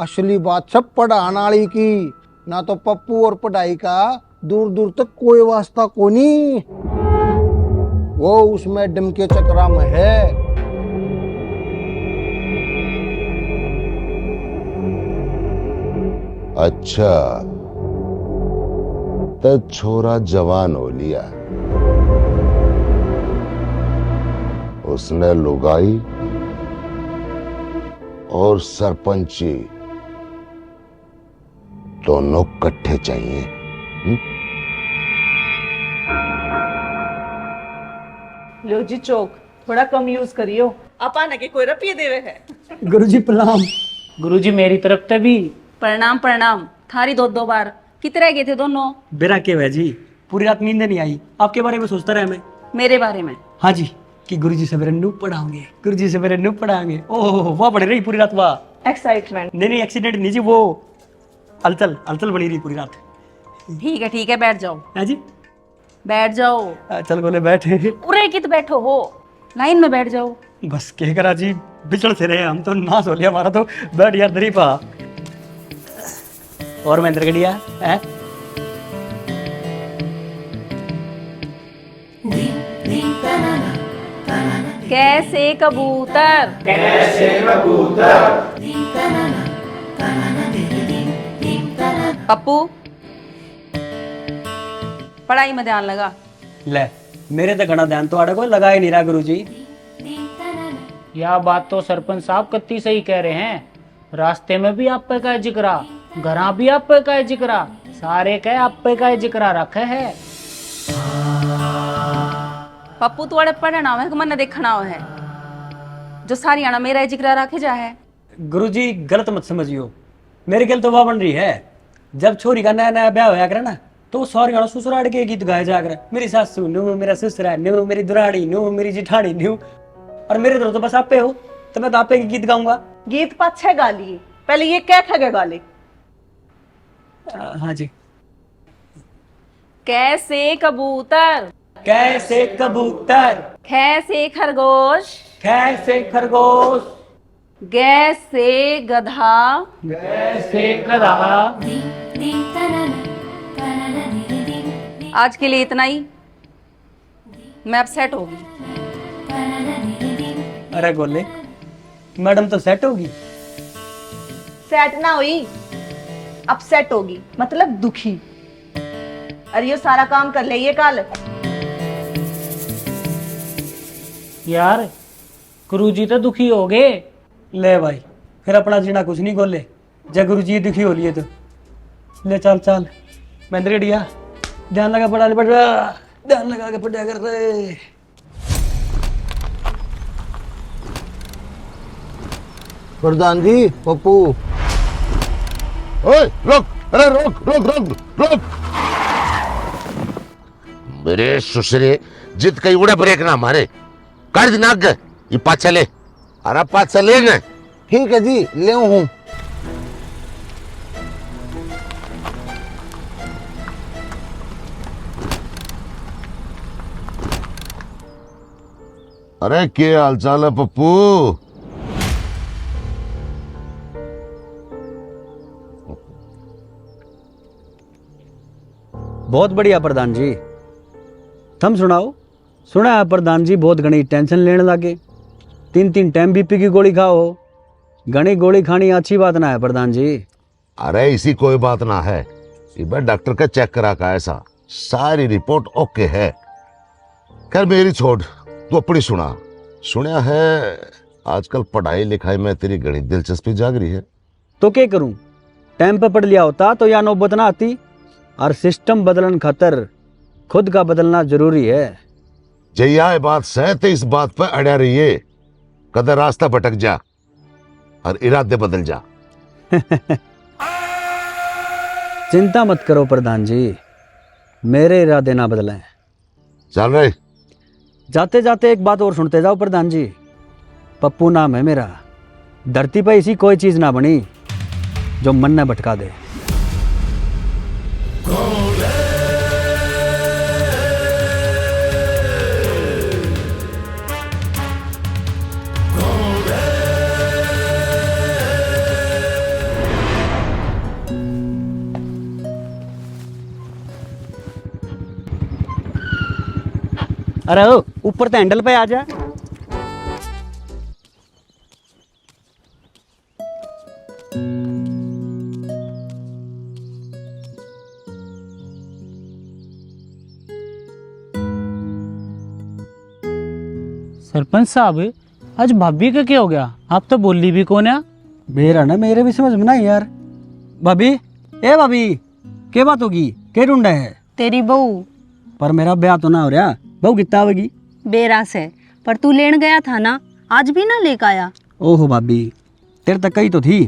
असली बात सब पढ़ाने वाली की, ना तो पप्पू और पढ़ाई का दूर दूर तक कोई वास्ता कोनी। वो उस मैडम के चक्रा में है। अच्छा तो छोरा जवान हो लिया, उसने लुगाई और सरपंची दोनों इकट्ठे चाहिए। लो जी चौक थोड़ा कम यूज करियो, अपाना के कोई रुपये देवे है। गुरुजी प्रणाम। गुरुजी मेरी तरफ से भी प्रणाम प्रणाम। थारी दो बार कितने गए थे दोनों? बेरा के है जी, पूरी रात नींद नहीं आई, आपके बारे में सोचता रहा मैं। मेरे बारे में? हाँ जी, कि गुरुजी सवेरे नूप पढ़ाओगे, गुरुजी सवेरे नूप पढ़ाएंगे। ओह वाह, पढ़ रही पूरी रात, वाह। एक्साइटमेंट? नहीं एक्सीडेंट नहीं जी, वो अलचल बनी रही पूरी रात। ठीक है बैठ जाओ। हाँ जी बैठ जाओ। चल बोले बैठे। उरे कित बैठो हो, लाइन में बैठ जाओ। बस कह करा जी, बिछड़ से रहे हम तो, ना सो लिया हमारा तो। बैठ यार दरी पा। और महेंद्र गड़िया है? कैसे कबूतर, पप्पू पढ़ाई में ध्यान लगा। ले मेरे तो घना ध्यान तो आड़ा कोई लगा ही नहीं रहा गुरुजी। यह बात तो सरपंच साहब कत्ती सही कह रहे हैं, रास्ते में भी आप पे का जिक्रा, घरा भी आप पे का जिक्रा, सारे कह आप पे का जिक्रा रखे है। पप्पू तुआड़े पढ़ना है कि मन देखना है, जो सारी आना मेरा जिक्र रखे जा है। गुरुजी गलत मत समझियो, मेरे गल तो वाह बन रही है। जब छोरी का नया नया ब्याह होया करे ना, तो सारी गाना ससुराल के गीत गाए जा करे, मेरी सासू न्यू, मेरा ससुरा न्यू, मेरी दुराड़ी न्यू, मेरी जिठानी न्यू। और मेरे तो बस आप पे हो, तो मैं तो आप पे गीत गाऊंगा। गीत पाछे गा लिए, पहले ये क्या खगे गा ले। हाँ जी। कैसे कबूतर, कैसे कबूतर, कैसे खरगोश, कैसे खरगोश, गैसे गधा, कैसे गधा। आज के लिए इतना ही, मैं अपसेट होगी। अरे गोले, मैडम तो सेट होगी। सेट ना हुई, अपसेट होगी, मतलब दुखी। अरे ये सारा काम कर ले ये कल। यार गुरुजी तो दुखी हो गए। ले भाई, फिर अपना जीना कुछ नहीं गोले, जब गुरुजी दुखी हो लिए तो। ले चल चल महेंद्र डिया, ध्यान लगा पढ़ा, ध्यान लगा के पढ़ा कर रहे। प्रधान जी, पप्पू। ओए रोक, अरे रोक रोक रोक रोक। मेरे सुसरे जित कई उड़े ब्रेक ना मारे, कर दिन आगे ये पाछा ले, अरे पाछा ले ना। ठीक है जी, ले हूँ। अरे क्या हालचाल है पप्पू? बहुत बढ़िया प्रधान जी, तुम सुनाओ। सुना है प्रधान जी बहुत घनी टेंशन लेने लगे, 3 टाइम बीपी की गोली खाओ। घनी गोली खानी अच्छी बात ना है प्रधान जी। अरे इसी कोई बात ना है, एक बार डॉक्टर का चेक करा का ऐसा, सारी रिपोर्ट ओके है। खैर मेरी छोड़, तू अपनी सुना। सुना है आजकल पढ़ाई लिखाई में तेरी घनी दिलचस्पी जाग रही है। तो क्या करूं? टाइम पे पढ़ लिया होता तो या नौबत ना आती। और सिस्टम बदलन खातर खुद का बदलना जरूरी है। जैया ये बात सह तो इस बात पर अड़ा रहिए, कदर रास्ता भटक जा और इरादे बदल जा। चिंता मत करो प्रधान जी, मेरे इरादे ना बदलें। चल रहे जाते जाते एक बात और सुनते जाओ प्रधान जी। पप्पू नाम है मेरा। धरती पर ऐसी कोई चीज ना बनी जो मन न भटका दे। अरे ओ, ऊपर तो हैंडल पे आ जा। सरपंच साहब, आज भाभी का क्या हो गया? आप तो बोली भी कौन है? मेरा ना मेरे भी समझ में ना यार। भाभी, ए भाभी, क्या बात होगी? क्या ढूंढा है? तेरी बहू पर मेरा ब्याह तो ना हो रहा। बहू कितना आवेगी? बेरा से, पर तू लेन गया था ना, आज भी ना लेकर आया। ओहो भाभी, तेरे तक कही तो थी,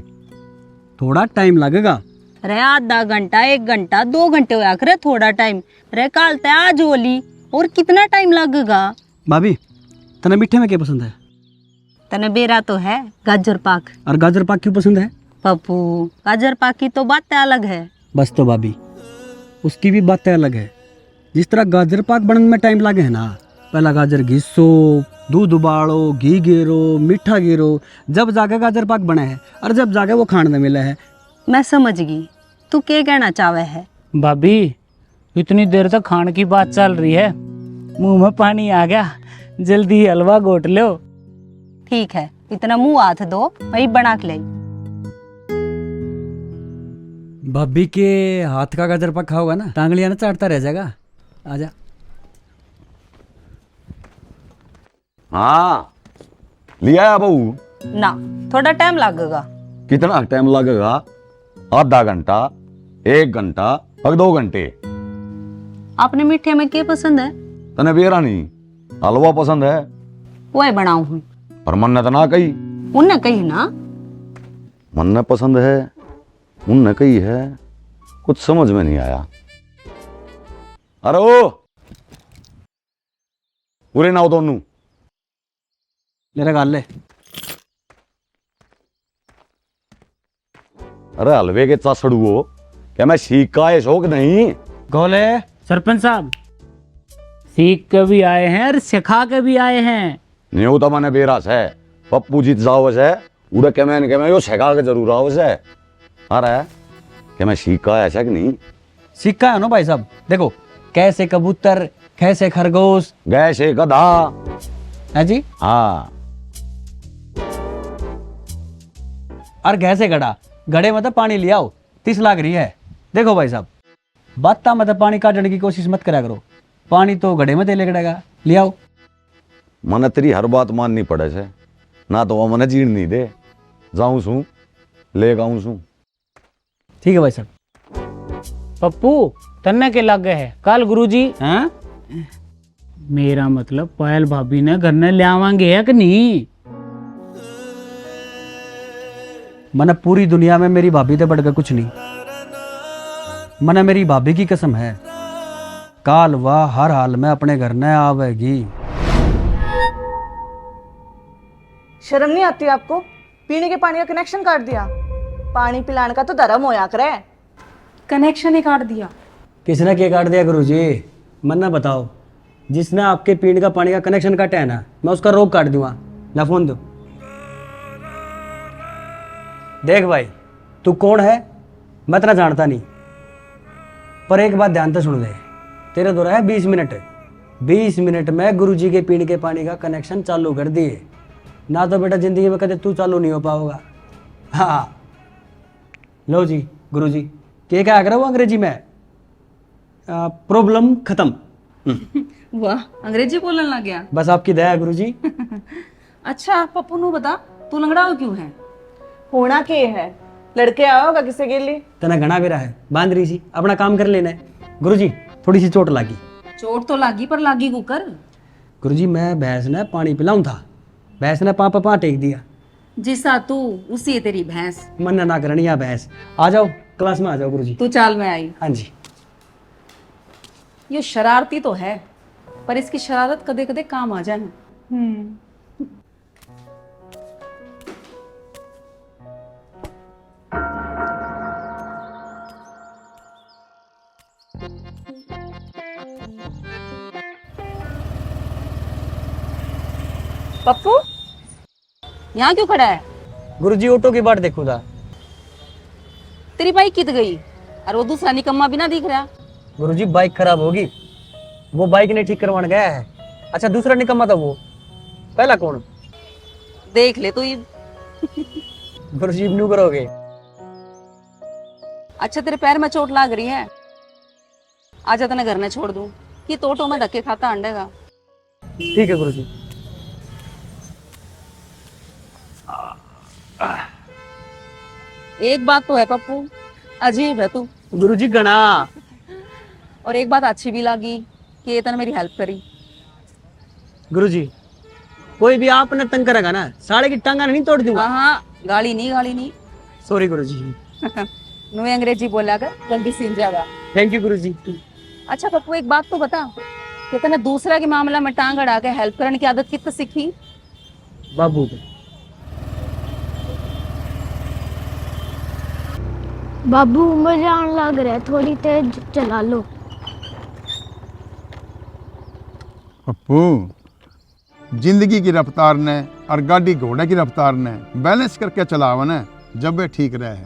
थोड़ा टाइम लगेगा। रे आधा घंटा, 1 घंटा, 2 घंटे होया करे थोड़ा टाइम। रे काल ते आज होली, और कितना टाइम लगेगा? भाभी, तने मीठे में क्या पसंद है? तने बेरा तो है गाजर पाक। और गाजर पाक क्यों पसंद है? पप्पू, गाजर पाक की तो बात अलग है। बस तो भाभी, उसकी भी बातें अलग है। जिस तरह गाजर पाक बनने में टाइम लगे है ना, पहला गाजर घिसो, दूध उबालो, घी गिरो, मीठा गिरो, जब जाके गाजर पाक बने है, और जब जाके वो खाने मिले है। मैं समझ गई तू क्या कहना चाहे है। भाभी, इतनी देर तक खाने की बात चल रही है, मुंह में पानी आ गया। जल्दी हलवा घोट लो। ठीक है, इतना मुंह हाथ दो, वही बना के ले। भाभी के हाथ का गाजर पाक खाओगा ना, टांगलियां ना चाटता रह जाएगा। आजा। हाँ, लिया है बहू? ना, थोड़ा टाइम लगेगा। कितना टाइम लगेगा? आधा घंटा, 1 घंटा, और 2 घंटे। आपने मीठे में क्या पसंद है? तने बेरा नहीं, हलवा पसंद है। वही बनाऊ हूँ। पर मन ने तो ना कही। उनने कही ना। मन ने पसंद है, उनने कही है, कुछ समझ में नहीं आया। अरे ओ पूरे ना हो दोनों। मेरा गाल ले। अरे हलवे के चासड़ू हो क्या? मैं सीख का है शौक नहीं। गोले। सरपंच साहब, सीख के भी आए हैं और सिखा के भी आए हैं। न्यू तो मैंने बेरास है, पप्पू जीत जाओ है, उड़े के मैं यो सिखा के जरूर आओ है। अरे क्या मैं सीख का ऐसा कि नहीं? सिक्का है ना भाई साहब। देखो, कैसे कबूतर, कैसे खरगोश, गैसे गधा है जी। हाँ, और कैसे गड़ा, गड़े में तो पानी ले आओ, 30 लाग रही है। देखो भाई साहब, बाता में तो पानी काटने की कोशिश मत करा करो। पानी तो गड़े में ले गड़ेगा, ले आओ। मन तेरी हर बात माननी पड़े से ना, तो वो मन जीण नहीं दे। जाऊं सू ले गाऊं सू। ठीक है भाई साहब। पप्पू, तन्ने के लग गए है कल गुरुजी। हैं? मेरा मतलब पायल भाभी ने घर ने ले आवांगे है कि नहीं? मने पूरी दुनिया में मेरी भाभी से बढ़कर कुछ नहीं। मने मेरी भाभी की कसम है, काल वह हर हाल में अपने घर न आवेगी। शर्म नहीं आती आपको? पीने के पानी का कनेक्शन काट दिया। पानी पिलाने का तो धर्म होया करे। कनेक्शन ही काट दिया। किसने क्या काट दिया गुरुजी? मन्ना बताओ। जिसने आपके पीने का पानी का कनेक्शन काटा है ना, मैं उसका रोग काट दूंगा। ना फोन दो। देख भाई, तू कौन है मैं तेरा जानता नहीं, पर एक बात ध्यान से सुन ले। तेरे दो है 20 मिनट। 20 मिनट में गुरुजी के पीने के पानी का कनेक्शन चालू कर दिए ना, तो बेटा जिंदगी में कदे तू चालू नहीं हो पाओगा। हाँ लो जी गुरुजी, क्या करा वो अंग्रेजी में? प्रॉब्लम खत्म। वाह, अंग्रेजी बोलने लग गया। बस आपकी दया है गुरुजी। अच्छा पप्पू नु बता, तू लंगड़ा हो क्यों है? होना के है, लड़के आया होगा किसी के लिए। तना घना बेरा है, बांध रही सी, अपना काम कर लेना है। गुरुजी थोड़ी सी चोट लागी। चोट तो लागी पर लागी कुकर। गुरुजी मैं भैंस ने पानी पिलाऊं था, भैंस ने पा टेक दिया। जिसा तू उसी है तेरी भैंस। मन ना करनी या भैंस। आ जाओ क्लास में आ जाओ गुरुजी। तू चाल में आई। हाँ जी। ये शरारती तो है, पर इसकी शरारत कदे कदे काम आ जाए। पप्पू यहाँ क्यों खड़ा है? गुरुजी ऑटो की बाट देखो था। तेरी बाइक कित गई? और वो दूसरा निकम्मा भी ना दिख रहा। गुरुजी बाइक खराब होगी, वो बाइक ने ठीक करवाने गया है। अच्छा दूसरा निकम्मा था वो, पहला कौन? देख ले तू। गुरुजी न्यू करोगे। अच्छा तेरे पैर में चोट लाग रही है, आजा तने घर में छोड़ दूं कि टोटो में धक्के खाता अंडेगा। ठीक है गुरुजी। एक बात तो है पप्पू, अजीब है तू। गुरुजी गणा। और एक बात अच्छी भी लगी कि ये तने मेरी हेल्प करी। गुरुजी कोई भी आपने तंग करेगा ना, साले की टांगा नहीं तोड़ दूंगा। हाँ, गाली नहीं। सॉरी गुरुजी। नुए अंग्रेजी बोला कर, जल्दी सीख जाएगा। थैंक यू गुरुजी। अच्छा पप्पू एक बात तो बता, कि तने दूसरा के मामला में टांग अड़ा के हेल्प करने की आदत कितने सीखी? बाबू बाबू मुझे आने लग रहा है, थोड़ी तेज चला लो। पप्पू जिंदगी की रफ्तार ने और गाड़ी घोड़े की रफ्तार ने बैलेंस करके चलावा ना, जब वे ठीक रहे।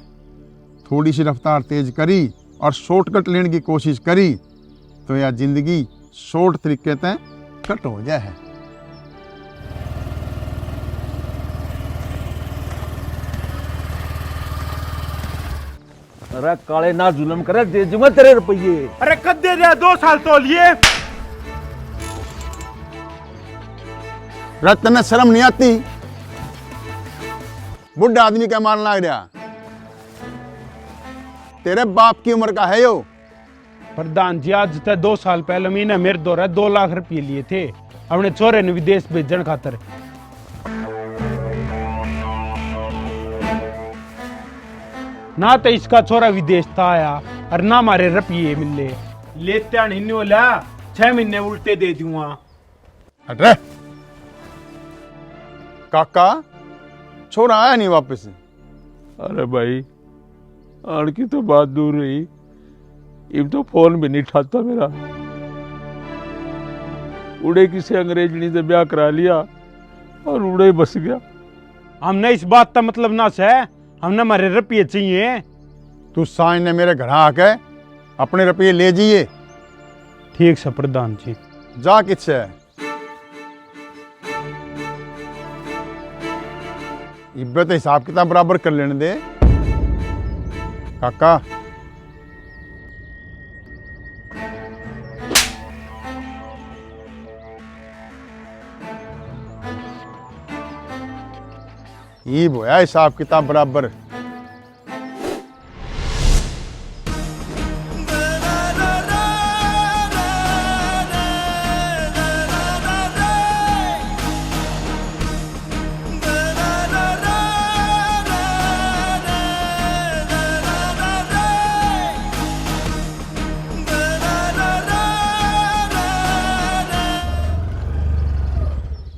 थोड़ी सी रफ्तार तेज करी और शॉर्टकट लेने की कोशिश करी तो यह जिंदगी शॉर्ट तरीके से कट हो जाए। अरे काले ना जुलम करे, दे दूंगा तेरे रुपये। अरे कद दे दिया, 2 साल तो लिए। रत्न शर्म नहीं आती? बुढ़ा आदमी क्या मारना लग रहा? तेरे बाप की उम्र का है यो। प्रधान जी आज तक 2 साल पहले महीने मेरे दौरा 2 लाख रुपये लिए थे अपने छोरे ने विदेश भेजन खातर। ना तो इसका छोरा विदेश था आया और ना हमारे रुपये मिले। लेते नहीं बोला 6 महीने उल्टे दे दूंगा। अरे काका छोरा आया नहीं वापस? अरे भाई आड़ की तो बात दूर रही, अब तो फोन भी नहीं उठाता मेरा। उड़े किसी अंग्रेजनी से ब्याह करा लिया और उड़े बस गया। हमने इस बात का मतलब ना से, हमने हमारे रुपये चाहिए। तू साइन ने मेरे घर आके अपने रुपये ले जाइए। ठीक से प्रधान जी। जा किससे इब्बत हिसाब किताब बराबर कर लेने दे काका। ये बोया हिसाब किताब बराबर।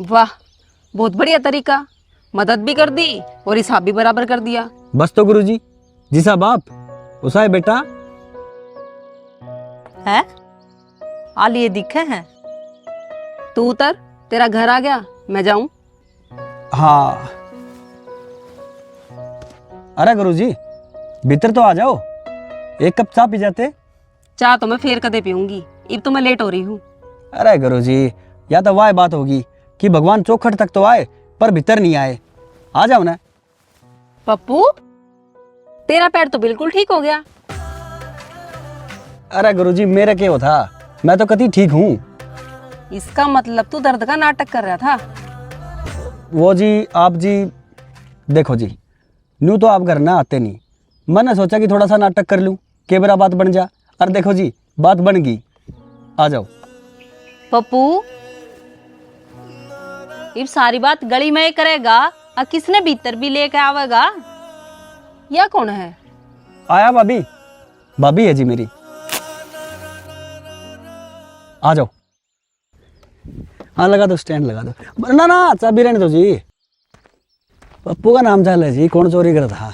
वाह, बहुत बढ़िया तरीका, मदद भी कर दी और हिसाब भी बराबर कर दिया। बस तो गुरुजी, जिसा बाप उसा है बेटा। है आ लिए दिखे हैं। तू उतर, तेरा घर आ गया, मैं जाऊं? हाँ। अरे गुरुजी भीतर तो आ जाओ, एक कप चाय पी जाते। चाह तो मैं फिर कदे पीऊंगी, अब तो मैं लेट हो रही हूँ। अरे गुरुजी या तो वह बात होगी कि भगवान चौखट तक तो आए पर भीतर नहीं आए। आ जाओ ना। पप्पू तेरा पैर तो बिल्कुल ठीक हो गया। अरे गुरुजी मेरे क्या था, मैं तो कति ठीक हूँ। इसका मतलब तू दर्द का नाटक कर रहा था। वो जी आप जी देखो जी, न्यू तो आप घर ना आते नहीं, मैंने सोचा कि थोड़ा सा नाटक कर लूँ, के मेरा बात बन जा। और देखो जी बात बन गई, आ जाओ। पप्पू ये सारी बात गली में ही करेगा और किसने भीतर भी लेके आवेगा? या कौन है? आया भाभी, भाभी है जी मेरी, आ जाओ। हाँ लगा दो, स्टैंड लगा दो। ना ना चाबी रहने दो जी, पप्पू का नाम चाल है जी, कौन चोरी कर था।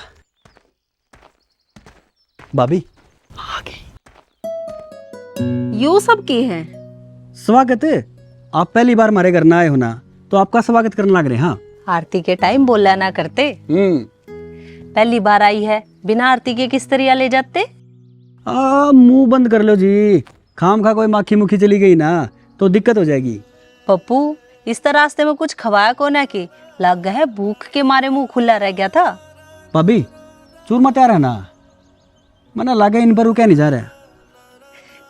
भाभी आ गई। यू सब की है स्वागत है, आप पहली बार हमारे घर ना आए हो ना, तो आपका स्वागत करने लग रहे हैं। हाँ आरती के टाइम बोला ना करते। पहली बार आई है, बिना आरती के किस तरह ले जाते? मुंह बंद कर लो जी, खाम खा कोई माखी मुखी चली गई ना तो दिक्कत हो जाएगी। पप्पू इस तरह रास्ते में कुछ खवाया को ना कि लग गए है भूख के मारे मुंह खुला रह गया था। भाभी चूरमा तैयार है ना, मैंने लगा इन पर क्या नहीं जा रहा।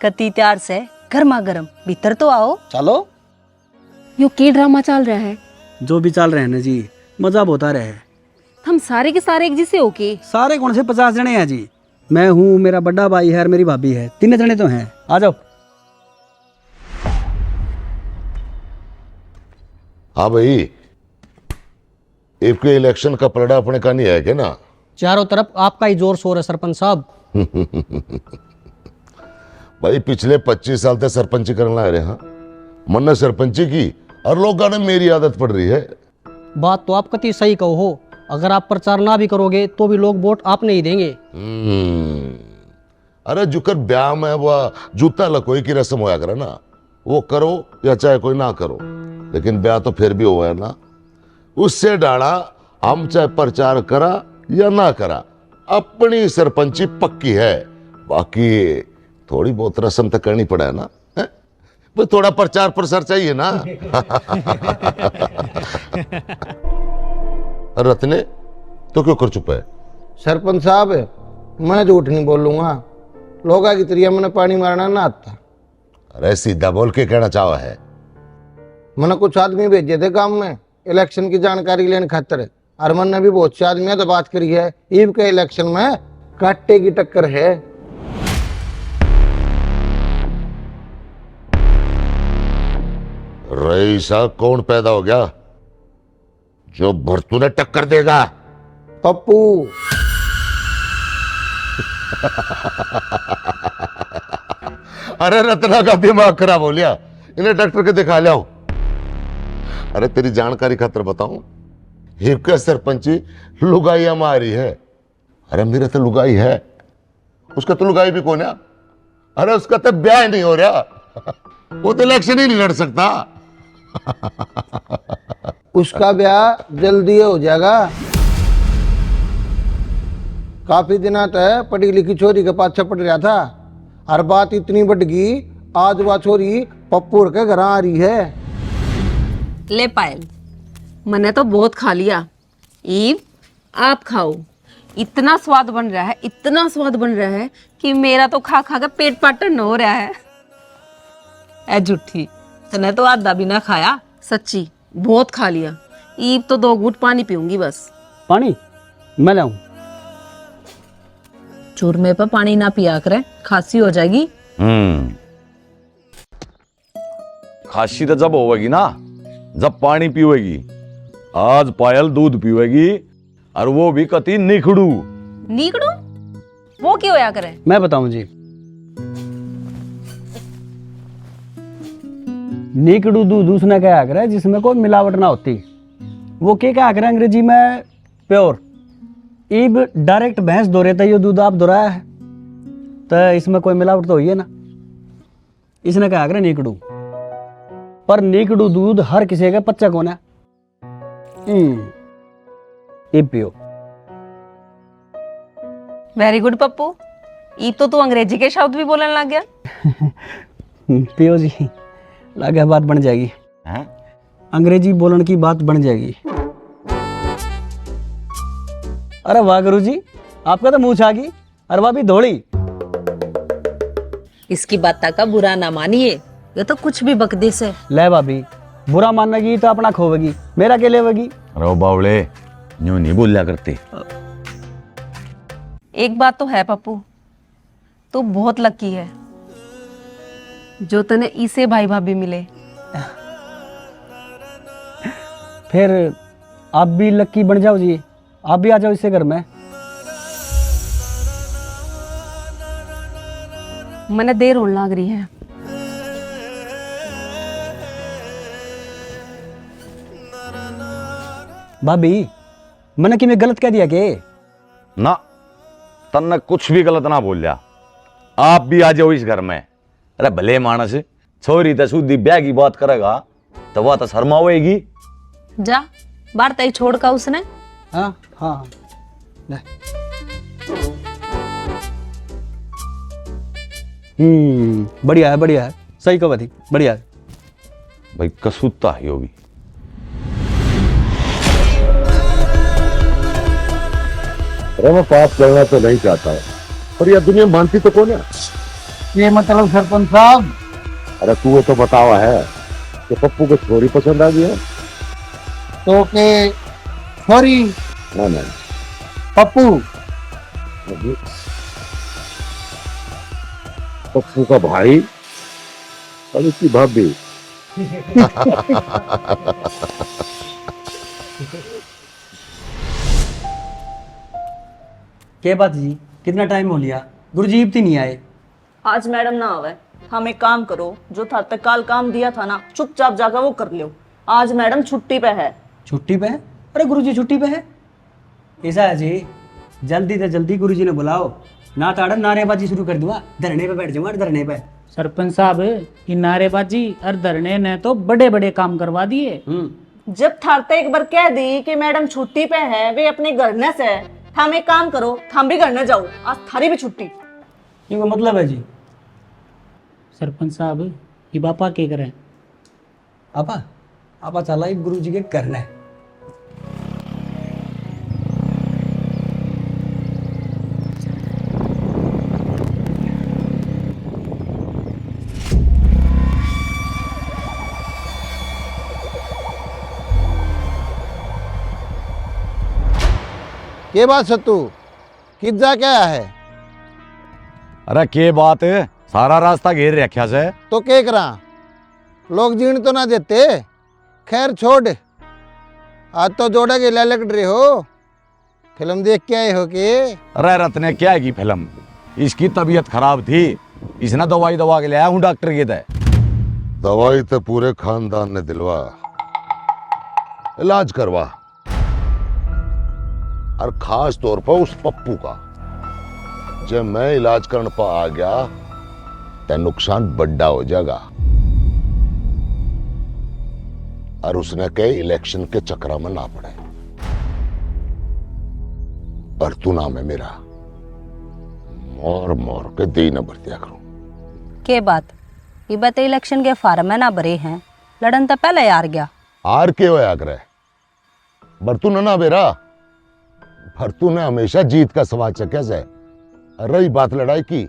कति त्यार से गर्मा गर्म भीतर तो आओ। चलो यो के ड्रामा चल रहा है? जो भी चल रहे हैं ना जी, मजा बहुत आ रहा है। हम सारे के सारे एक जैसे होके? सारे कौन से 50 जने हैं जी, मैं हूँ, मेरा बड़ा भाई है और मेरी भाभी है, 3 जने तो हैं। आ जाओ। हाँ भाई, आपके इलेक्शन का पलड़ा अपने का नहीं है क्या ना? चारों तरफ आपका ही जोर शोर है सरपंच साहब। भाई पिछले 25 साल तक सरपंची करने लग रहे। हाँ मन सरपंची की और लोगों ने मेरी आदत पड़ रही है। बात तो आप कति सही कहो हो, अगर आप प्रचार ना भी करोगे तो भी लोग वोट आपने ही देंगे। अरे जुकर ब्याह में वह जूता लकोई की रस्म होया करे ना, वो करो या चाहे कोई ना करो, लेकिन ब्याह तो फिर भी हुआ है ना। उससे डाला हम चाहे प्रचार करा या ना करा, अपनी सरपंची पक्की है। बाकी थोड़ी बहुत रस्म तो करनी पड़ा है ना, वो थोड़ा प्रचार प्रसार चाहिए ना। रत्ने तो क्यों कर चुपा है? सरपंच साहब मैं झूठ नहीं बोलूंगा, लोगा की तरिया मैंने पानी मारना ना आता। अरे सीधा बोल के कहना चाहा है। मैंने कुछ आदमी भेजे थे गांव में इलेक्शन की जानकारी लेने खातिर, और मैंने भी बहुत से आदमी तो बात करी है, ईब के इलेक्शन में काटे की टक्कर है। रईसा कौन पैदा हो गया जो भरतू ने टक्कर देगा? पप्पू। अरे रत्ना का दिमाग खराब हो लिया, इन्हें डॉक्टर के दिखा लिया। अरे तेरी जानकारी खातर बताऊं, हिप का सरपंची लुगाई हमारी है। अरे मेरा तो लुगाई है, उसका तो लुगाई भी कौन है? अरे उसका तो ब्याह नहीं हो रहा, वो तो इलेक्शन ही नहीं लड़ सकता। उसका ब्याह जल्दी हो जाएगा। काफी दिना तक पढ़ी लिखी छोरी के पाछे पड़ रहा था, और बात इतनी बढ़ गई, आज वह छोरी पप्पू के घर आ रही है। ले पायल, मैंने तो बहुत खा लिया, ईव आप खाओ। इतना स्वाद बन रहा है, इतना स्वाद बन रहा है कि मेरा तो खा खा के पेट पाटन हो रहा है। ए झूठी, तने तो आधा भी ना खाया। सच्ची बहुत खा लिया। ईव तो 2 घूंट पानी पीऊंगी बस। पानी मैं लाऊं? चूरमे पर पानी ना पिया करे, खांसी हो जाएगी। खांसी तो जब होगी ना जब पानी पीवेगी। आज पायल दूध पीवेगी, और वो भी कति निखड़ू। नीकड़ू वो क्यों होया करे? मैं बताऊं जी, नीकड़ू दूध उसने क्या करे जिसमें कोई मिलावट ना होती। वो क्या करे अंग्रेजी में प्योर। ईब डायरेक्ट भैंस दो रहे थे, ये दूध आप दोहराया है तो इसमें कोई मिलावट तो हुई है ना, इसने क्या करे नीकड़ू। पर नीकड़ू दूध हर किसी का पच्चा कौन है? ईब पियो। वेरी गुड पप्पू, ईब तो तू अंग्रेजी के शब्द भी बोलने लग गया। पियो जी, लगे बात बन जाएगी। अंग्रेजी बोलने की बात बन जाएगी। अरे वाह गुरु जी, आपका तो मुंह छा गई, और वह भी धोड़ी। इसकी बात का बुरा ना मानिए, ये तो कुछ भी बकदेस है। ले भाभी, बुरा मानेगी तो अपना खोवेगी, मेरा क्या लेवेगी? रो बावले, यूं नहीं बोलिया करते। एक बात तो है पप्पू, तो बहुत लकी है जो तने इसे भाई भाभी मिले। फिर आप भी लकी बन जाओ जी, आप भी आ जाओ इसे घर में। मैंने देर होने लग रही है। भाभी, मैंने कि मैं गलत कह दिया के? ना, तन्ने कुछ भी गलत ना बोलिया। आप भी आ जाओ इस घर में। अरे भले मानस, छोरी तो शुद्धि ब्याह की बात करेगा तो वह तो शर्मा होएगी। जा बाहर तय छोड़ का उसने। हाँ हाँ, ले। बढ़िया है, बढ़िया है, सही कहा थी, बढ़िया है भाई। कसूता है यो भी। अरे मैं पाप करना तो नहीं चाहता, पर यह दुनिया मानती तो कौन है? ये मतलब सरपंच साहब, अरे तू तो बतावा है कि पप्पू को छोरी पसंद आ गया। तो के सॉरी ना ना, पप्पू, पप्पू का भाई और उसकी भाभी। क्या बात जी, कितना टाइम हो लिया, गुरुजी इब्ती नहीं आए? आज मैडम ना आवे। हम एक काम करो, जो था तक काल काम दिया था ना, चुपचाप जाकर वो कर लो। आज मैडम छुट्टी पे है। छुट्टी पे है? अरे गुरुजी छुट्टी पे है? ऐसा है जी, जल्दी से जल्दी गुरुजी ने बुलाओ, ना ताड़ा नारेबाजी शुरू कर दूंगा, धरने पे बैठ जाऊंगा, धरने पे। सरपंच साहब, ये नारेबाजी और धरने ने तो बड़े बड़े काम करवा दिए। जब थारते एक बार कह दी कि मैडम छुट्टी पे है, वे अपने घर न से, हम एक काम करो, हम भी घर न जाओ, आज थारी भी छुट्टी। ये मतलब है जी? सरपंच साहब, ये बापा क्या करें? आपा आपा चला ही गुरुजी के करना है। के बात सत्तू, किद जा क्या है? अरे के बात, सारा रास्ता घेर रखा से। तो के करा, लोग जीण तो ना देते। खैर छोड़, आज तो जोड़ा के ले लग रहे हो, फिल्म देख के आए हो के? अरे रत्ने क्या है की फिल्म, इसकी तबीयत खराब थी, इसने दवाई दवा के लाया हूँ डॉक्टर के दे। दवाई तो पूरे खानदान ने दिलवा, इलाज करवा, और खास तौर पर उस पप्पू का। जब मैं इलाज करने पर आ गया तो नुकसान बड़ा हो जाएगा, और उसने कहे इलेक्शन के चक्कर में ना पड़े। पर तू नाम है मेरा, मोर मोर के दी न बरतिया करूं। के बात, ये बात इलेक्शन के फार्म में ना भरे हैं, लड़न तो पहले यार गया। हार के होया करे, बरतू ना बेरा, भरतू ने हमेशा जीत का सवाल चक्या से। रही बात लड़ाई की,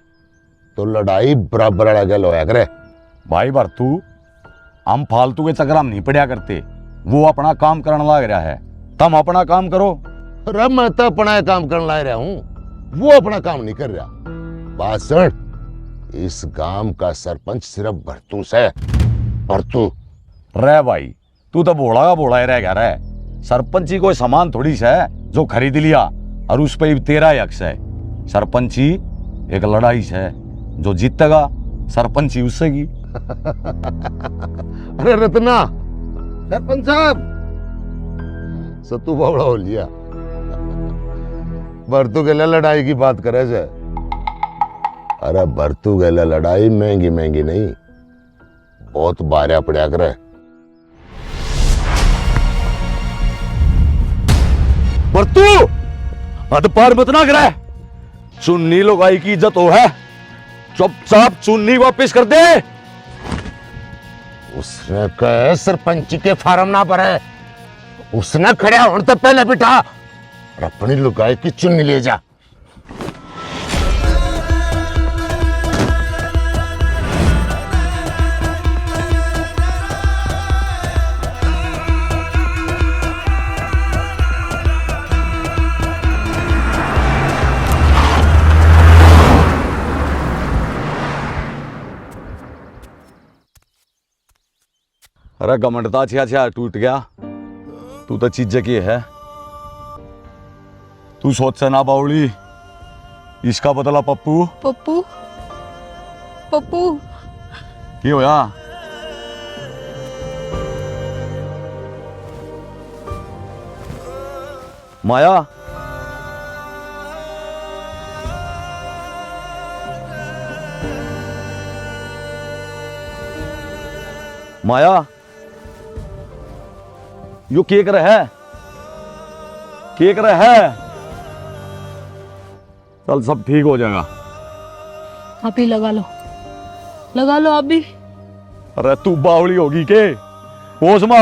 तो लड़ाई बराबर अड़गल होया करे। भाई भरतू, हम फालतू के चक्कर में नहीं पड़िया करते, वो अपना काम करने लग रहा है, तुम अपना काम करो। अरे मैं तो अपना काम करने ला रहा हूं, वो अपना काम नहीं कर रहा। बात सुन, इस गांव का सरपंच सिर्फ भरतू से। भरतू रे भाई, तू तो भोला का भोला ही रह गया रे। सरपंची कोई सामान थोड़ी सा है जो खरीद लिया और उस पर तेरा ही हक है। सरपंची एक लड़ाई है, जो जीतेगा सरपंची उससे की। अरे रत्ना, सरपंच साहब, सत्तू बावड़ा हो लिया। भरतू के लिए लड़ाई की बात करे से। अरे भरतू के लिए लड़ाई महंगी महंगी नहीं, बहुत बारिया पड़ा करे। भरतू हद पार मत ना करे, चुन्नी लुगाई की इज्जत हो है, चुपचाप चुन्नी वापस कर दे। उसने कहे सरपंच के फार्म ना भरे, उसने खड़े होने तो पहले बिठा और अपनी लुगाई की चुन्नी ले जा। अरे गमंडता छिया छिया टूट गया। तू तो चीज की है। तू सोच से ना बाउली, इसका बदला पप्पू। पप्पू पप्पू की होया? माया, माया, यो केक रहा है, केक रहा है। चल सब ठीक हो जाएगा। आप ही लगा लो आप भी। अरे तू बावली होगी के? होश मां।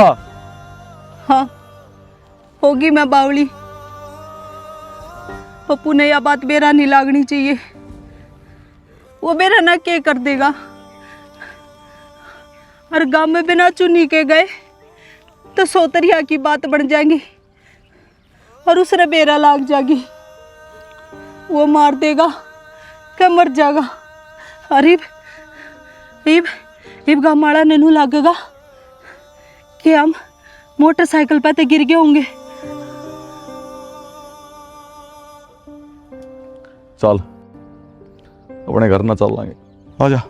हाँ होगी मैं बावली। पप्पू ने यह बात मेरा नहीं लागनी चाहिए। वो मेरा ना के कर देगा। हर गांव में बिना चुनी के गए तो सोतरिया की बात बन जाएगी और उसने बेरा लाग जाएगी। वो मार देगा क्या मर जाएगा। अरे इब गामाड़ा नैनू लगेगा कि हम मोटरसाइकिल पे तो गिर गए होंगे। चल अपने घर ना चल लांगे। आजा।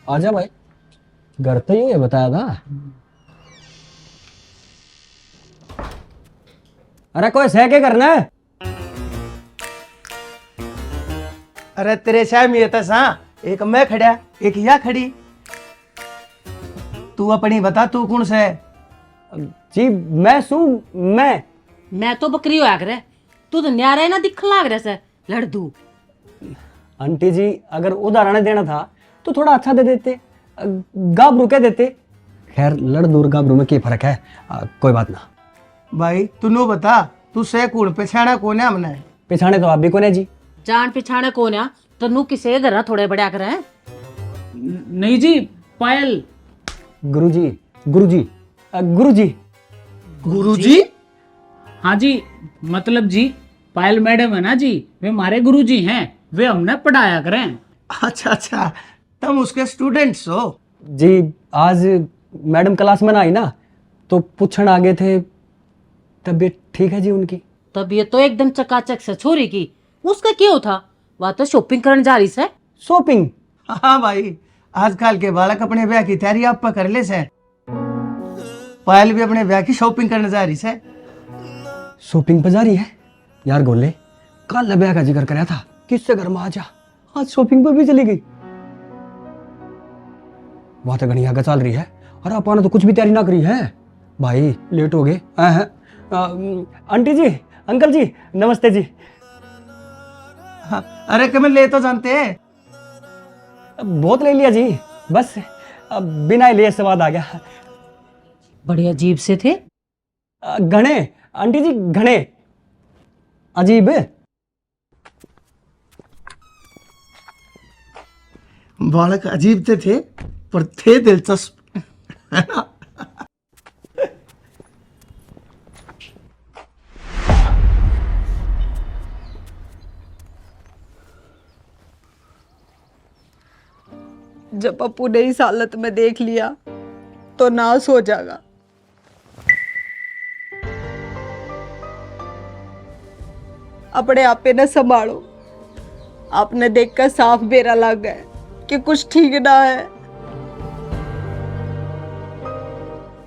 आजा भाई, घर तो ही है बताया था। अरे कोई सह के करना है? अरे तेरे शाम ये था सा, एक मैं खड़ा एक या खड़ी। तू अपनी बता, तू कौन सा है? जी मैं सू मैं तो बकरी होया करे, तू तो न्यारा ना दिखन लाग रहा से लड़दू। आंटी जी अगर उदाहरण देना था तो थोड़ा अच्छा दे देते, गाबरू कह देते। खैर लड़ दूर गाबरू में क्या फर्क है, कोई बात ना। भाई तू नो बता, तू से कौन पछाड़ा कौन है? हमने पिछाने तो आप भी कौन है जी? जान पिछाने कौन है? तनु किसे घर थोड़े बड़ा करे हैं? नहीं जी, पायल। गुरुजी गुरुजी गुरुजी गुरुजी? हाँ जी, मतलब जी पायल मैडम है ना जी, वे हमारे गुरुजी हैं, वे हमने पढ़ाया करें। अच्छा अच्छा, तुम उसके स्टूडेंट्स हो? जी आज मैडम क्लास में ना आई ना तो पूछण आ गए थे। तबीयत ठीक है जी उनकी? तबीयत तो एकदम चकाचक से छोरी की। उसका क्यों था? वह तो शॉपिंग करने जा रही से। शॉपिंग? हाँ भाई, आजकल के बालक अपने ब्याह की तैयारी आप पर कर ले से। पायल भी अपने ब्याह की शॉपिंग करने जा रही से। शॉपिंग पे जा रही है? यार गोले, कल ब्याह का जिक्र कराया था, किससे घर में आ जा, आज शॉपिंग पर भी चली गई। वहां तो घनी आगे चल रही है और अपन तो कुछ भी तैयारी ना करी है। भाई लेट हो गए। आंटी जी, अंकल जी, नमस्ते जी। हाँ, अरे कमल ले तो जानते हैं। बहुत ले लिया जी, बस बिना लिए स्वाद आ गया। बड़े अजीब से थे। घने आंटी जी, घने अजीब। बालक अजीब थे पर थे दिलचस्प, है ना? जब पप्पू ने इस हालत में देख लिया तो नाश हो जाएगा। अपने आप पे न संभालो। आपने देखकर साफ बेरा लग गए कि कुछ ठीक ना है।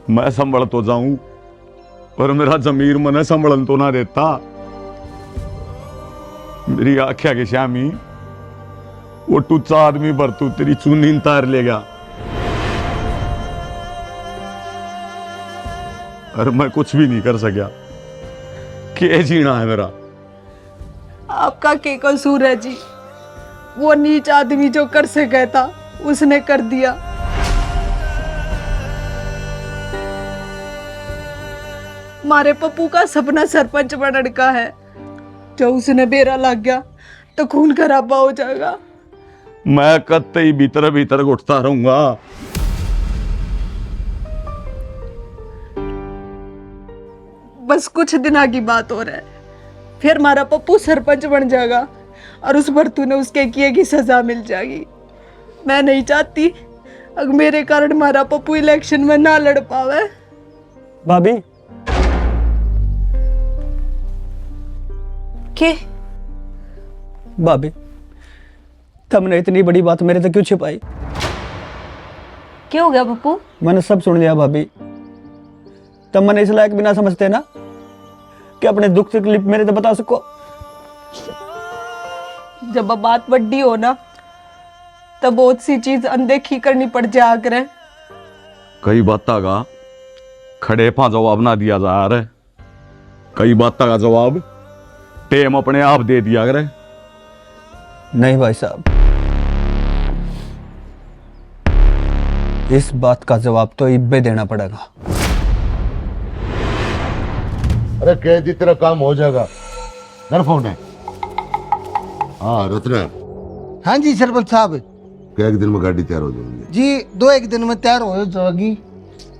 मैं संभल तो जाऊं पर मेरा जमीर मने संभलन तो ना देता। मेरी आख्या के श्यामी, वो टुच्चा आदमी बरतू तेरी चुनी तार लेगा और मैं कुछ भी नहीं कर सका। क्या जीना है मेरा? आपका क्या कसूर है जी? वो नीच आदमी जो कर सके था उसने कर दिया। मारे पप्पू का सपना सरपंच बनने का है। जो उसने बेरा लग गया तो खून खराबा हो जाएगा। मैं कत्ते ही भीतर भीतर उठता रहूंगा। बस कुछ दिना की बात हो रहा है। फिर हमारा पप्पू सरपंच बन जाएगा और उस भरतू ने उसके किए की सजा मिल जाएगी। मैं नहीं चाहती अगर मेरे कारण हमारा पप्पू इलेक्शन में ना लड़ पावे। भाभी के भाभी तुमने इतनी बड़ी बात मेरे से क्यों छिपाई? क्या हो गया पप्पू? मैंने सब सुन लिया भाभी। तब मैंने इस लायक भी ना समझते ना कि अपने दुख तकलीफ मेरे से बता सको। जब अब बात बड़ी हो ना तब बहुत सी चीज अनदेखी करनी पड़ जाया करे। कई बातों का खड़े पा जवाब ना दिया जा रहा है, कई बातों का जवाब टेम अपने आप दे दिया करे। नहीं भाई साहब, इस बात का जवाब तो इब्बे देना पड़ेगा। अरे कह दी तेरा काम हो जाएगा। घर फोन है। हाँ रत्ना, हाँ जी सरपंच साहब क्या एक दिन में गाड़ी तैयार हो जाएगी? जी 2-1 दिन में तैयार हो जाएगी।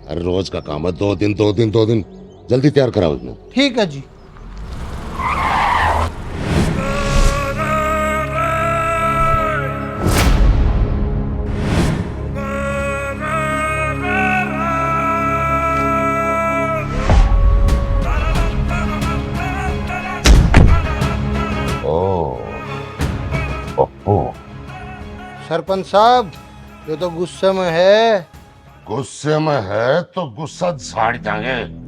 अरे रोज का काम है, 2 दिन जल्दी तैयार कराओ इसमें। ठीक है जी। सरपंच साहब ये तो गुस्से में है। गुस्से में है तो गुस्सा झाड़ जाएंगे।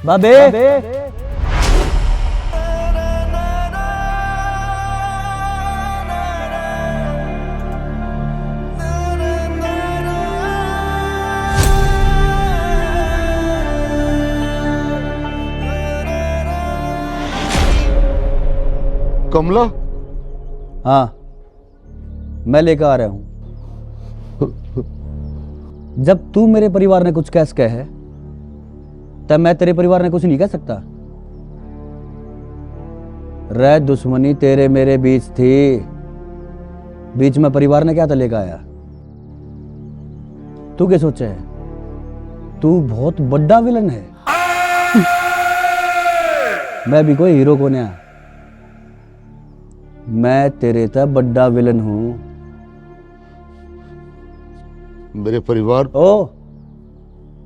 बाबे कमला? हाँ मैं लेकर आ रहा हूं। जब तू मेरे परिवार ने कुछ कैस कहे है तब मैं तेरे परिवार ने कुछ नहीं कह सकता। रह दुश्मनी तेरे मेरे बीच थी, बीच में परिवार ने क्या लेकर आया? तू क्या सोचा है? तू बहुत बड़ा विलन है। मैं भी कोई हीरो को नहीं, मैं तेरे तक बड़ा विलन हूं। मेरे परिवार ओ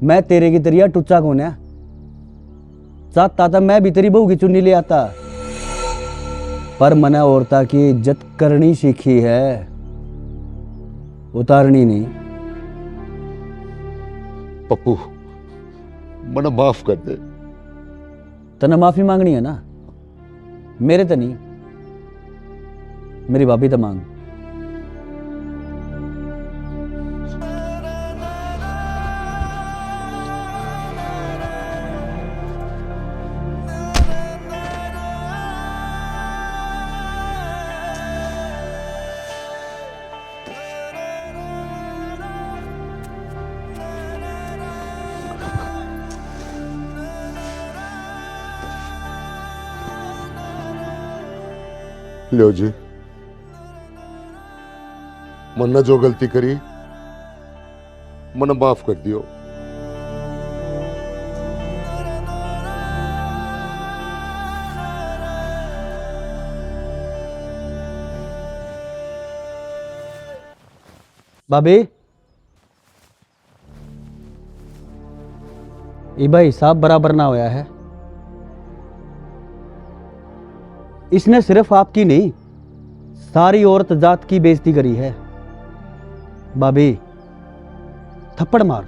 मैं तेरे की तरिया टुच्चा कौन है? चाहता था मैं भी तेरी बहू की चुन्नी ले आता, पर मैंने औरता की इज्जत करनी सीखी है, उतारनी नहीं। पप्पू मना माफ कर दे। तना माफी मांगनी है ना, मेरे तो नहीं, मेरी भाभी तो मांग। लो जी, मन जो गलती करी मन माफ कर दियो। भाभी, इबा हिसाब बराबर ना होया है। इसने सिर्फ आपकी नहीं, सारी औरत जात की बेइज्जती करी है। भाभी, थप्पड़ मार।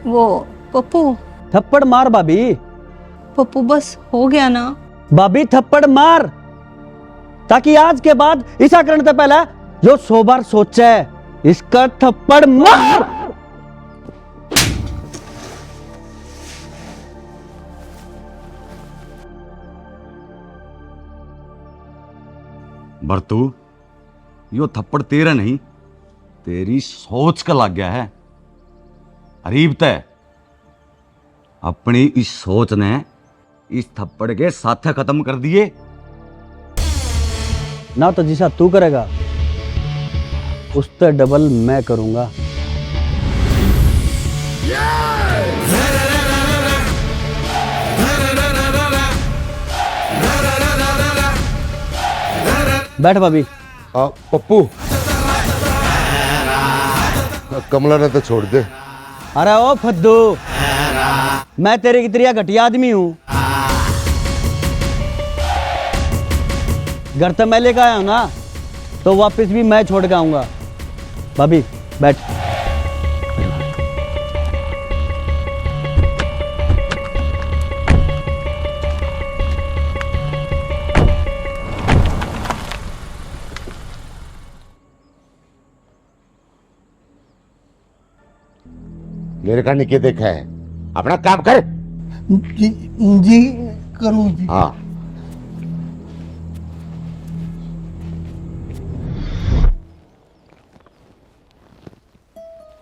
वो पप्पू, थप्पड़ मार भाभी। पप्पू बस हो गया ना। भाभी थप्पड़ मार, ताकि आज के बाद ऐसा करने से पहले जो 100 बार सोचे, इसका थप्पड़ मार। बरतू, यो थप्पड़ तेरा नहीं, तेरी सोच का लग गया है। अरीब तय अपनी इस सोच ने इस थप्पड़ के साथ खत्म कर दिए। ना तो जिसा तू करेगा उससे डबल मैं करूंगा। बैठ भाभी। पप्पू, कमला ने तो छोड़ दे। अरे ओ फद्दू, मैं तेरे की तरह घटिया आदमी हूं। घर तो मैं लेकर आया हूं ना, तो वापस भी मैं छोड़ के आऊंगा। भाभी बैठ। मेरे का निके देखा है, अपना काम कर। जी करूँ जी। हाँ,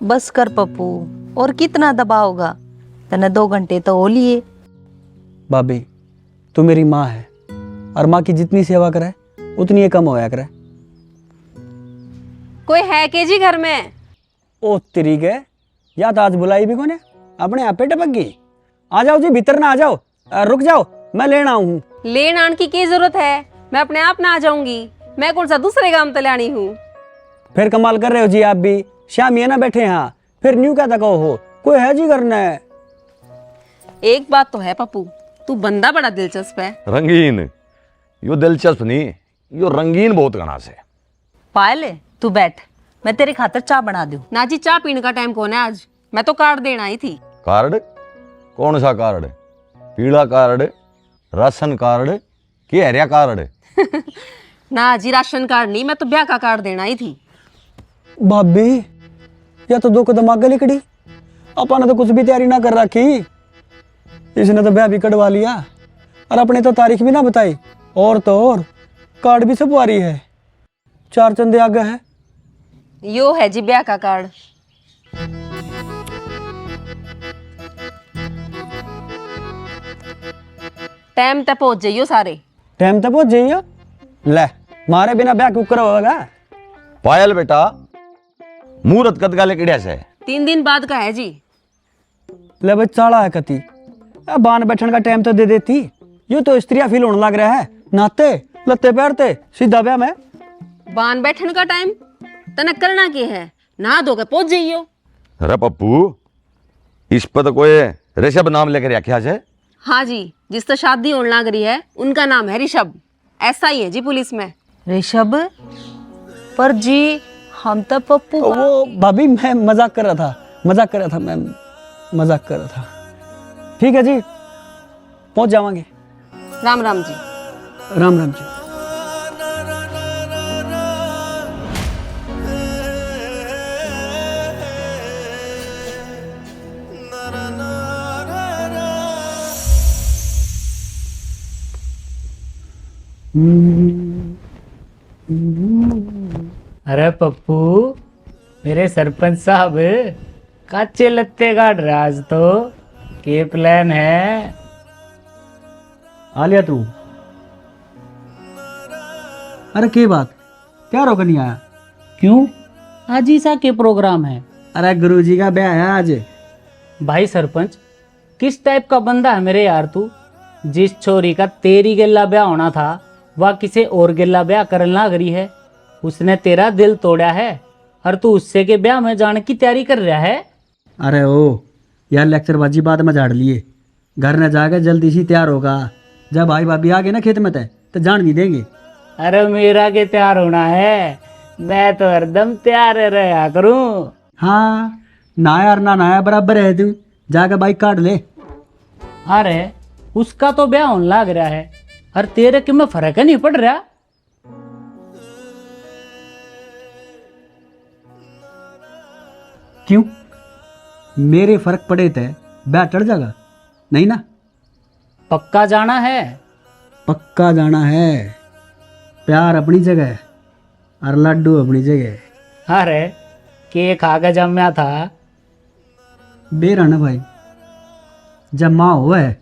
बस कर पप्पू, और कितना दबाओगा? तने 2 घंटे तो हो लिए। भाभी, तू मेरी माँ है, और माँ की जितनी सेवा करे उतनी ही कम होया करे। कोई है के जी घर में? ओ तेरी के, या तो आज बुलाई भी कोने, अपने आप पे टपक गई। आ जाओ जी, भीतर ना आ जाओ। रुक जाओ, मैं लेना हूँ। लेन आने की क्या जरूरत है? मैं अपने आप ना आ जाऊंगी। मैं कौन सा दूसरे काम तलानी हूँ? फिर कमाल कर रहे हो जी आप भी। शाम ये ना बैठे यहाँ, फिर न्यू क्या तक हो, कोई है जी करना है। एक बात तो है पप्पू, तू बंदा बड़ा दिलचस्प है। रंगीन, यो दिलचस्प नहीं, यो रंगीन बहुत घना से। पायल, तू बैठ, मैं तेरे खातर चाय बना दूं। ना जी, चाय पीने का टाइम कौन है आज? मैं तो कार्ड देना आई थी। कार्ड? कौन सा कार्ड? पीला कार्ड, राशन कार्ड कि हरिया कार्ड? ना जी, राशन कार्ड नहीं, मैं तो ब्याह का कार्ड देना आई थी। भाभी, या तो 2 कदम आगे लिखड़ी, अपन ने तो कुछ भी तैयारी ना कर रखी। इसने तो ब्याह भी कटवा लिया, और अपने तो तारीख भी ना बताई। और तो और कार्ड भी छपवारी है, 4 चंदे आगे है। यो है जी ब्याह का कार्ड। टाइम तक पहुंच जाइयो सारे। टाइम तक पहुंच जाइयो। ले, मारे बिना ब्याह कुकर होगा? पायल बेटा, मुहूर्त कद का लेकड़िया से? 3 दिन बाद का है जी। ले भाई, चाला है कती, बान बैठन का टाइम तो दे देती। यूं तो स्त्रियां फील होने लग रहा है, नाते लत्ते पैरते सीधा ब्याह में। बान बैठन का टाइम तने करना के है? नहा धो के पहुंच जाइयो। अरे पप्पू, इस पर तो कोई ऋषभ नाम लेकर रखा है। हाँ जी, जिससे शादी होने लग रही है उनका नाम है ऋषभ। ऐसा ही है जी पुलिस में। ऋषभ? पर जी हम तो पप्पू। वो भाभी, मैं मजाक कर रहा था, मैं मजाक कर रहा था। ठीक है जी, पहुंच जावांगे। राम राम जी। राम राम जी। अरे पप्पू, मेरे सरपंच साहब काचे लत्ते काट रहा आज तो। के प्लान है? आ लिया तू? अरे के बात, क्या रोक नहीं आया? क्यों? आज ईसा के प्रोग्राम है। अरे गुरुजी का ब्याह है आज। भाई सरपंच, किस टाइप का बंदा है मेरे यार तू? जिस छोरी का तेरी गिल्ला ब्याह होना था वह किसी और गिल्ला ब्याह करने लग रही है। उसने तेरा दिल तोड़ा है और तू उससे के ब्याह में जाने की तैयारी कर रहा है। अरे ओ यार, लेक्चरबाजी बाद में झाड़ लिए। घर न जाकर जल्दी से तैयार होगा। जब भाई भाभी आ गए ना खेत में तय तो जान नहीं देंगे। अरे मेरा के तैयार होना है, मैं तो हरदम तैयार रहा करूं। हाँ, नाया और ना नाया बराबर है। तू जाकर बाइक काट ले। अरे उसका तो ब्याह होने लग रहा है और तेरे के में फर्क नहीं पड़ रहा। क्यों? मेरे फर्क पड़े थे ब्याह चढ़ जाएगा नहीं ना? पक्का जाना है? पक्का जाना है। प्यार अपनी जगह और लड्डू अपनी जगह। अरे केक खा जमया था बेरा ना भाई, जब माँ हुआ है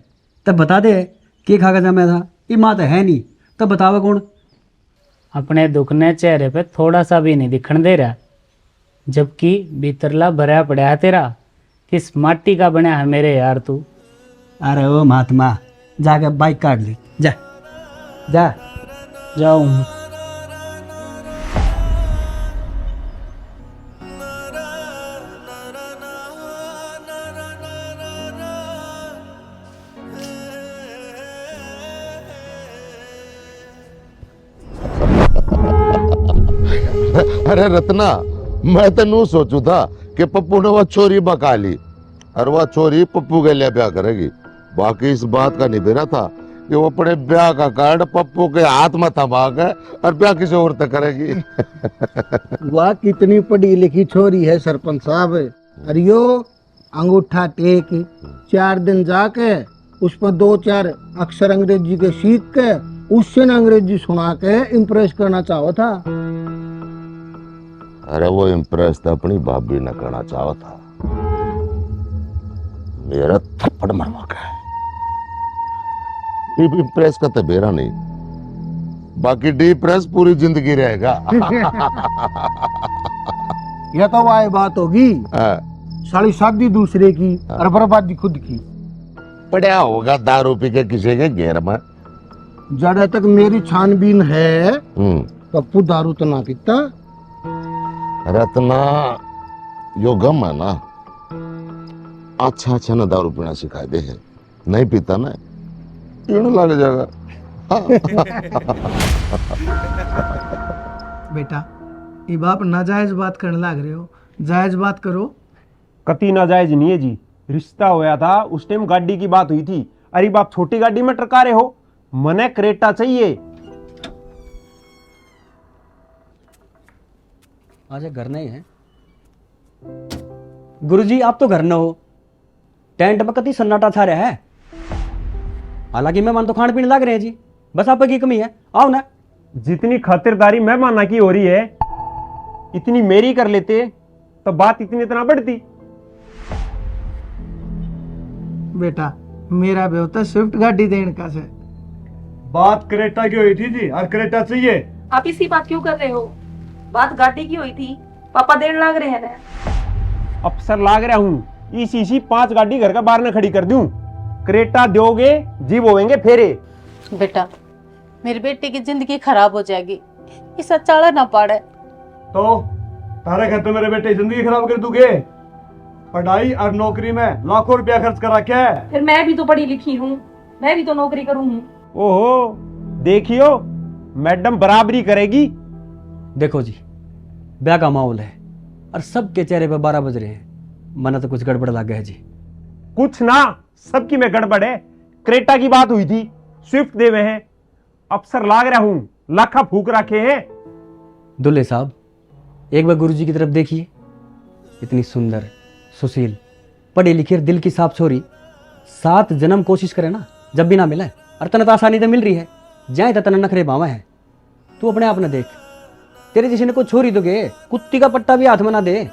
तब बता दे के खा जमा था। ये माँ तो है नहीं, तब बतावे कौन? अपने दुखने चेहरे पे थोड़ा सा भी नहीं दिखण दे रहा, जबकि भीतरला भरा पड़ा है तेरा। किस माटी का बना है मेरे यार तू? अरे ओ महात्मा, जाकर बाइक काट ले। जा जा। जाऊं? अरे रत्ना, मैं तो नू सोचू था कि पप्पू ने वह छोरी बका ली और वह छोरी पप्पू के लिए ब्याह करेगी। बाकी इस बात का नहीं देना था कि वो अपने ब्याह का कार्ड पप्पू के हाथ में थमा के और ब्याह किसी और तक करेगी। वह कितनी पढ़ी लिखी छोरी है सरपंच साहब। अरे यो अंगूठा टेक 4 दिन जाके उस पर 2-4 अक्षर अंग्रेजी के सीख के उससे न अंग्रेजी सुना के इम्प्रेस करना चाहो था। अरे वो इम्प्रेस तो अपनी भाभी न करना चाहा था। मेरा थप्पड़ मरवा का है। इम्प्रेस का तो बेरा नहीं, बाकी डिप्रेस पूरी जिंदगी रहेगा। यह तो वह बात होगी, साली शादी दूसरे की और बर्बादी खुद की। पड़ा होगा दारू पी के किसी के घेर में। ज्यादा तक मेरी छानबीन है, पप्पू दारू तो ना पीता। रत्ना, यो गम है ना, अच्छा अच्छा ना दारू पीना सिखा दे है। नहीं पीता ना, पीने लग जाएगा। बेटा, ये बाप नाजायज बात करने लग रहे हो, जायज बात करो। कति नाजायज नहीं है जी। रिश्ता होया था उस टाइम गाड़ी की बात हुई थी। अरे बाप छोटी गाड़ी में टरका रहे हो, मने क्रेटा चाहिए। आज घर नहीं है गुरुजी, आप तो घर न हो। टेंट में कति सन्नाटा छा रहा है। हालांकि मेहमान तो खाने पीने लग रहे हैं जी, बस आप की कमी है। आओ ना। जितनी खातिरदारी मेहमाना की हो रही है, इतनी मेरी कर लेते तो बात इतनी इतना बढ़ती। बेटा, मेरा भी होता स्विफ्ट गाड़ी देने का से। बात क्रेटा की हुई थी जी, और क्रेटा चाहिए। आप इसी बात क्यों कर रहे हो? बात गाड़ी की हुई थी, पापा देर लाग रहे हैं ना। अफसर लाग रहा हूँ, इसी 5 गाड़ी घर का बाहर न खड़ी कर दूं। क्रेटा दोगे जीव होएंगे फेरे। बेटा, मेरी बेटी की जिंदगी खराब हो जाएगी, इस अचाड़ा ना पाड़े। तो तारे कहते मेरे बेटे जिंदगी खराब कर दूंगे? पढ़ाई और नौकरी में लाखों रुपया खर्च करा क्या है? फिर मैं भी तो पढ़ी लिखी हूँ, मैं भी तो नौकरी करूँ। ओहो, देखियो मैडम बराबरी करेगी। देखो जी, ब्याह का माहौल है और सबके चेहरे पे 12 बज रहे हैं। मना तो कुछ गड़बड़ लग गया है जी। कुछ ना, सबकी में गड़बड़ है। क्रेटा की बात हुई थी, स्विफ्ट देवे हैं, अफसर लाग रहा हूं, लाखा फूक रखे हैं। दुल्हे साहब, एक बार गुरुजी की तरफ देखिए। इतनी सुंदर, सुशील, पढ़े लिखे, दिल की साफ छोरी, 7 जन्म कोशिश करे ना, जब भी ना मिले। और तन तो आसानी तो मिल रही है, जाए तो तन नखरे बावा है। तू अपने आप न देख, तेरे जैसे ने कोई छोरी तो गे, कुत्ती का पट्टा भी हाथ में ना दे।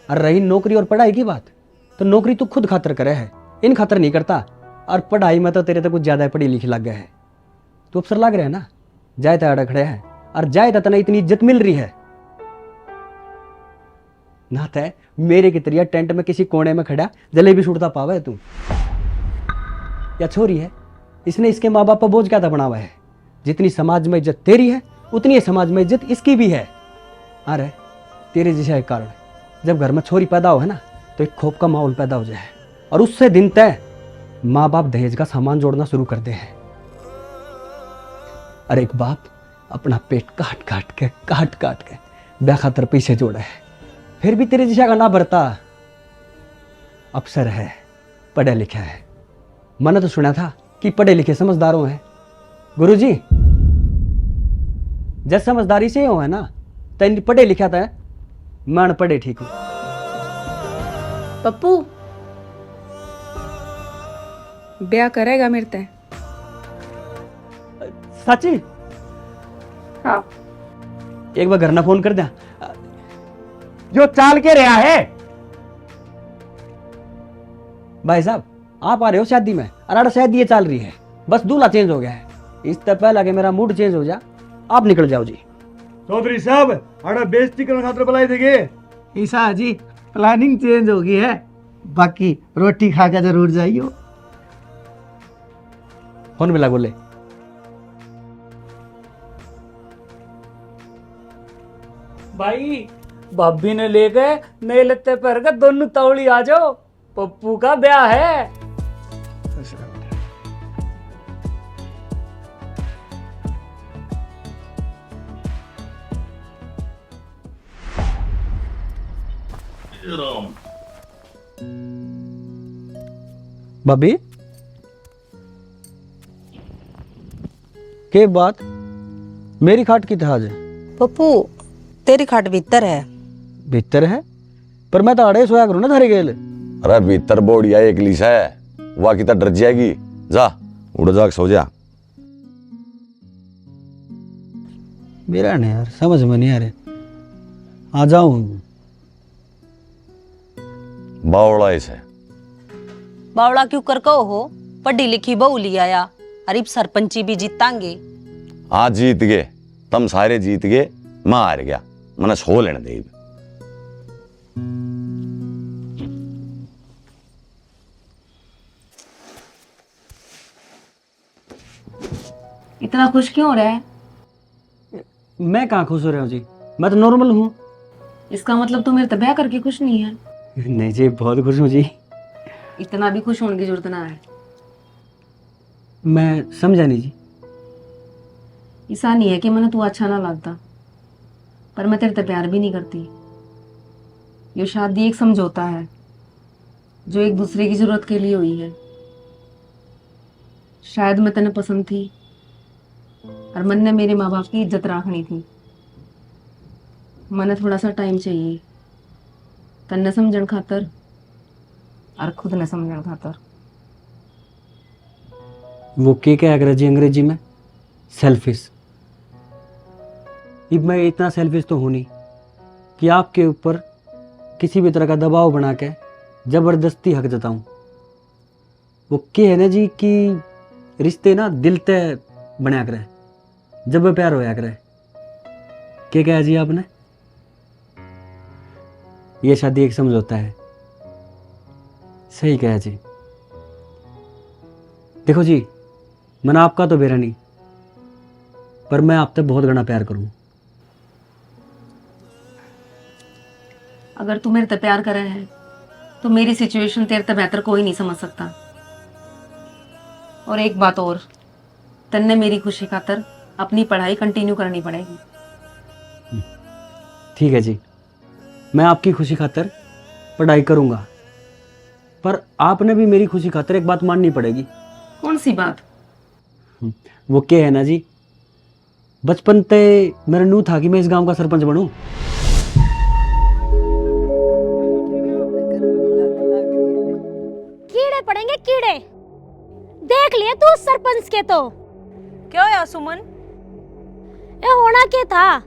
और रही नौकरी और पढ़ाई की बात, तो नौकरी तू खुद खातर करे है, इन खातर नहीं करता। और पढ़ाई में तो तेरे तो कुछ ज्यादा पढ़ी लिखी लग गया है। तू अफसर लग रहा है ना, जाए तो अड़ खड़े है, और जाए तो तना इतनी इज्जत मिल रही है ना। तय मेरे की तरिया टेंट में किसी कोने में खड़ा जलेबी छूटता पावा है तू। या छोरी है, इसने इसके माँ बाप पर बोझ क्या था बनावा है। जितनी समाज में इज्जत तेरी है, उतनी ही समाज में इज्जत इसकी भी है। अरे तेरे जैसा एक कारण, जब घर में छोरी पैदा हो है ना, तो एक खौफ का माहौल पैदा हो जाए, और उससे दिन तय माँ बाप दहेज का सामान जोड़ना शुरू करते हैं। और एक बाप अपना पेट काट काट के बेखातर पैसे जोड़ा है, फिर भी तेरे जैसा का ना भरता। अफसर है, पढ़ा लिखा है। मैंने तो सुना था कि पढ़े लिखे समझदारों हैं। गुरुजी, जब समझदारी से हो है ना, तो पढ़े लिखा था, मैं पढ़े ठीक हूं। पप्पू ब्याह करेगा मेरे ते? सची? हाँ। एक बार घर ना फोन कर दिया। जो चाल के रहा है। भाई साहब, आप आ रहे हो शादी में, और शादी ये चल रही है, बस दूल्हा चेंज हो गया है। इससे पहले कि मेरा मूड चेंज हो जा, आप निकल जाओ जी। चौधरी साहब, अड़ा बेइज्जती करने खातिर बुलाए थे। ईसा जी, प्लानिंग चेंज हो गई है, बाकी रोटी खा के जरूर जाइयो। कौन मिला बोले? भाई, भाभी ने ले गए नए लत्ते पहन कर दोनों तौली आ जाओ, पप्पू का ब्याह है। भाभी, के बात मेरी खाट की तहाज है? पप्पू, तेरी खाट भीतर है। भीतर है? पर मैं तो आड़े सोया करूं ना थारे गेल। अरे भीतर बोड़िया एक लीस है, वह की डर जाएगी। जा उड़ जा, सो जा। मेरा नहीं यार, समझ में नहीं आ रहा। आ जाऊं? बावड़ा इसे बावड़ा क्यों कर कहो हो, पढ़ी लिखी बहू लिया या, अरे सरपंची भी जीतांगे। आज जीत गए, तुम सारे जीत गए, मैं हार गया, मैंने सो लेने दे। इतना खुश क्यों हो रहा है? मैं कहाँ खुश हो रहा हूँ जी, मैं तो नॉर्मल हूँ। इसका मतलब तो मेरे तो ब्याह करके खुश नहीं है। नहीं जी, बहुत खुश हूँ जी। इतना भी खुश होने की जरूरत ना है। मैं समझा नहीं जी। ऐसा नहीं है कि मैंने तू अच्छा ना लगता, पर मैं तेरे से प्यार भी नहीं करती। ये शादी एक समझौता है जो एक दूसरे की जरूरत के लिए हुई है। शायद मैं तेने पसंद थी और मन ने मेरे माँ बाप की इज्जत रखनी थी। मने थोड़ा सा टाइम चाहिए, तन्ने समझण खातर और खुद ने समझण खातर। वो के क्या अंग्रेजी में सेल्फिश। अब मैं इतना सेल्फिश तो हूं नहीं कि आपके ऊपर किसी भी तरह का दबाव बना के जबरदस्ती हक जताऊं। वो के है ना जी कि रिश्ते ना दिल तय बनया करे, जब प्यार होया करे। क्या कहा जी आपने? ये शादी एक समझौता है। सही कहा जी। देखो जी, मैंने आपका तो बेरा नहीं, पर मैं आपसे बहुत घना प्यार करूं। अगर तू मेरे से प्यार करे है तो मेरी सिचुएशन तेरे से बेहतर कोई नहीं समझ सकता। और एक बात और, तन्ने मेरी खुशी खातर अपनी पढ़ाई कंटिन्यू करनी पड़ेगी। ठीक है जी, मैं आपकी खुशी खातर पढ़ाई करूंगा, पर आपने भी मेरी खुशी खातिर एक बात माननी पड़ेगी। कौन सी बात? वो क्या है ना जी, बचपन से मेरा नू था कि मैं इस गांव का सरपंच बनूं। कीड़े पड़ेंगे कीड़े, देख लिए तू उस सरपंच के तो। क्यों यार सुमन? ये होना क्या था,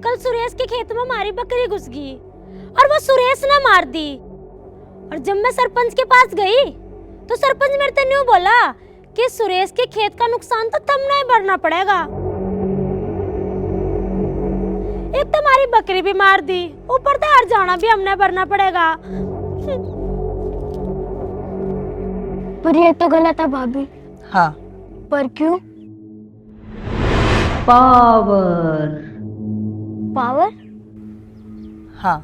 कल सुरेश के खेत में हमारी बकरी घुस गई और वो सुरेश ने मार दी। और जब मैं सरपंच के पास गई तो सरपंच मेरे से न्यू बोला कि सुरेश के खेत का नुकसान तो तुमने भरना पड़ेगा। एक तो हमारी बकरी भी मार दी, ऊपर से हर जाना भी हमने भरना पड़ेगा। पर ये तो गलत है भाभी। हाँ। पर क्यों? पावर। पावर? हाँ,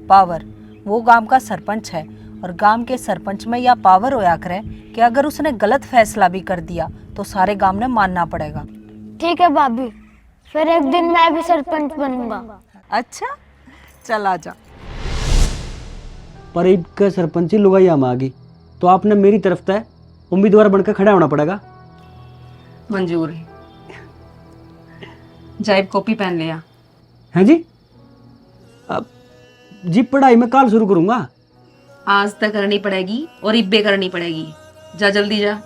पावर। वो गांव का सरपंच है और गांव के सरपंच में यह पावर होया करे कि अगर उसने गलत फैसला भी कर दिया तो सारे गांव ने मानना पड़ेगा। ठीक है भाभी, फिर एक दिन मैं भी सरपंच बनूंगा। अच्छा, चल आजा। पर एक सरपंची लुगाई हम आ गई तो आपने मेरी तरफ से उम्मीदवार बनकर खड़ा होना पड़ेगा। मंजूर है। जाइब कॉपी पेन लिया हैं जी? अब जी पढ़ाई मैं कल शुरू करूंगा। आज तक करनी पड़ेगी और इब्बे करनी पड़ेगी। जा जल्दी जा।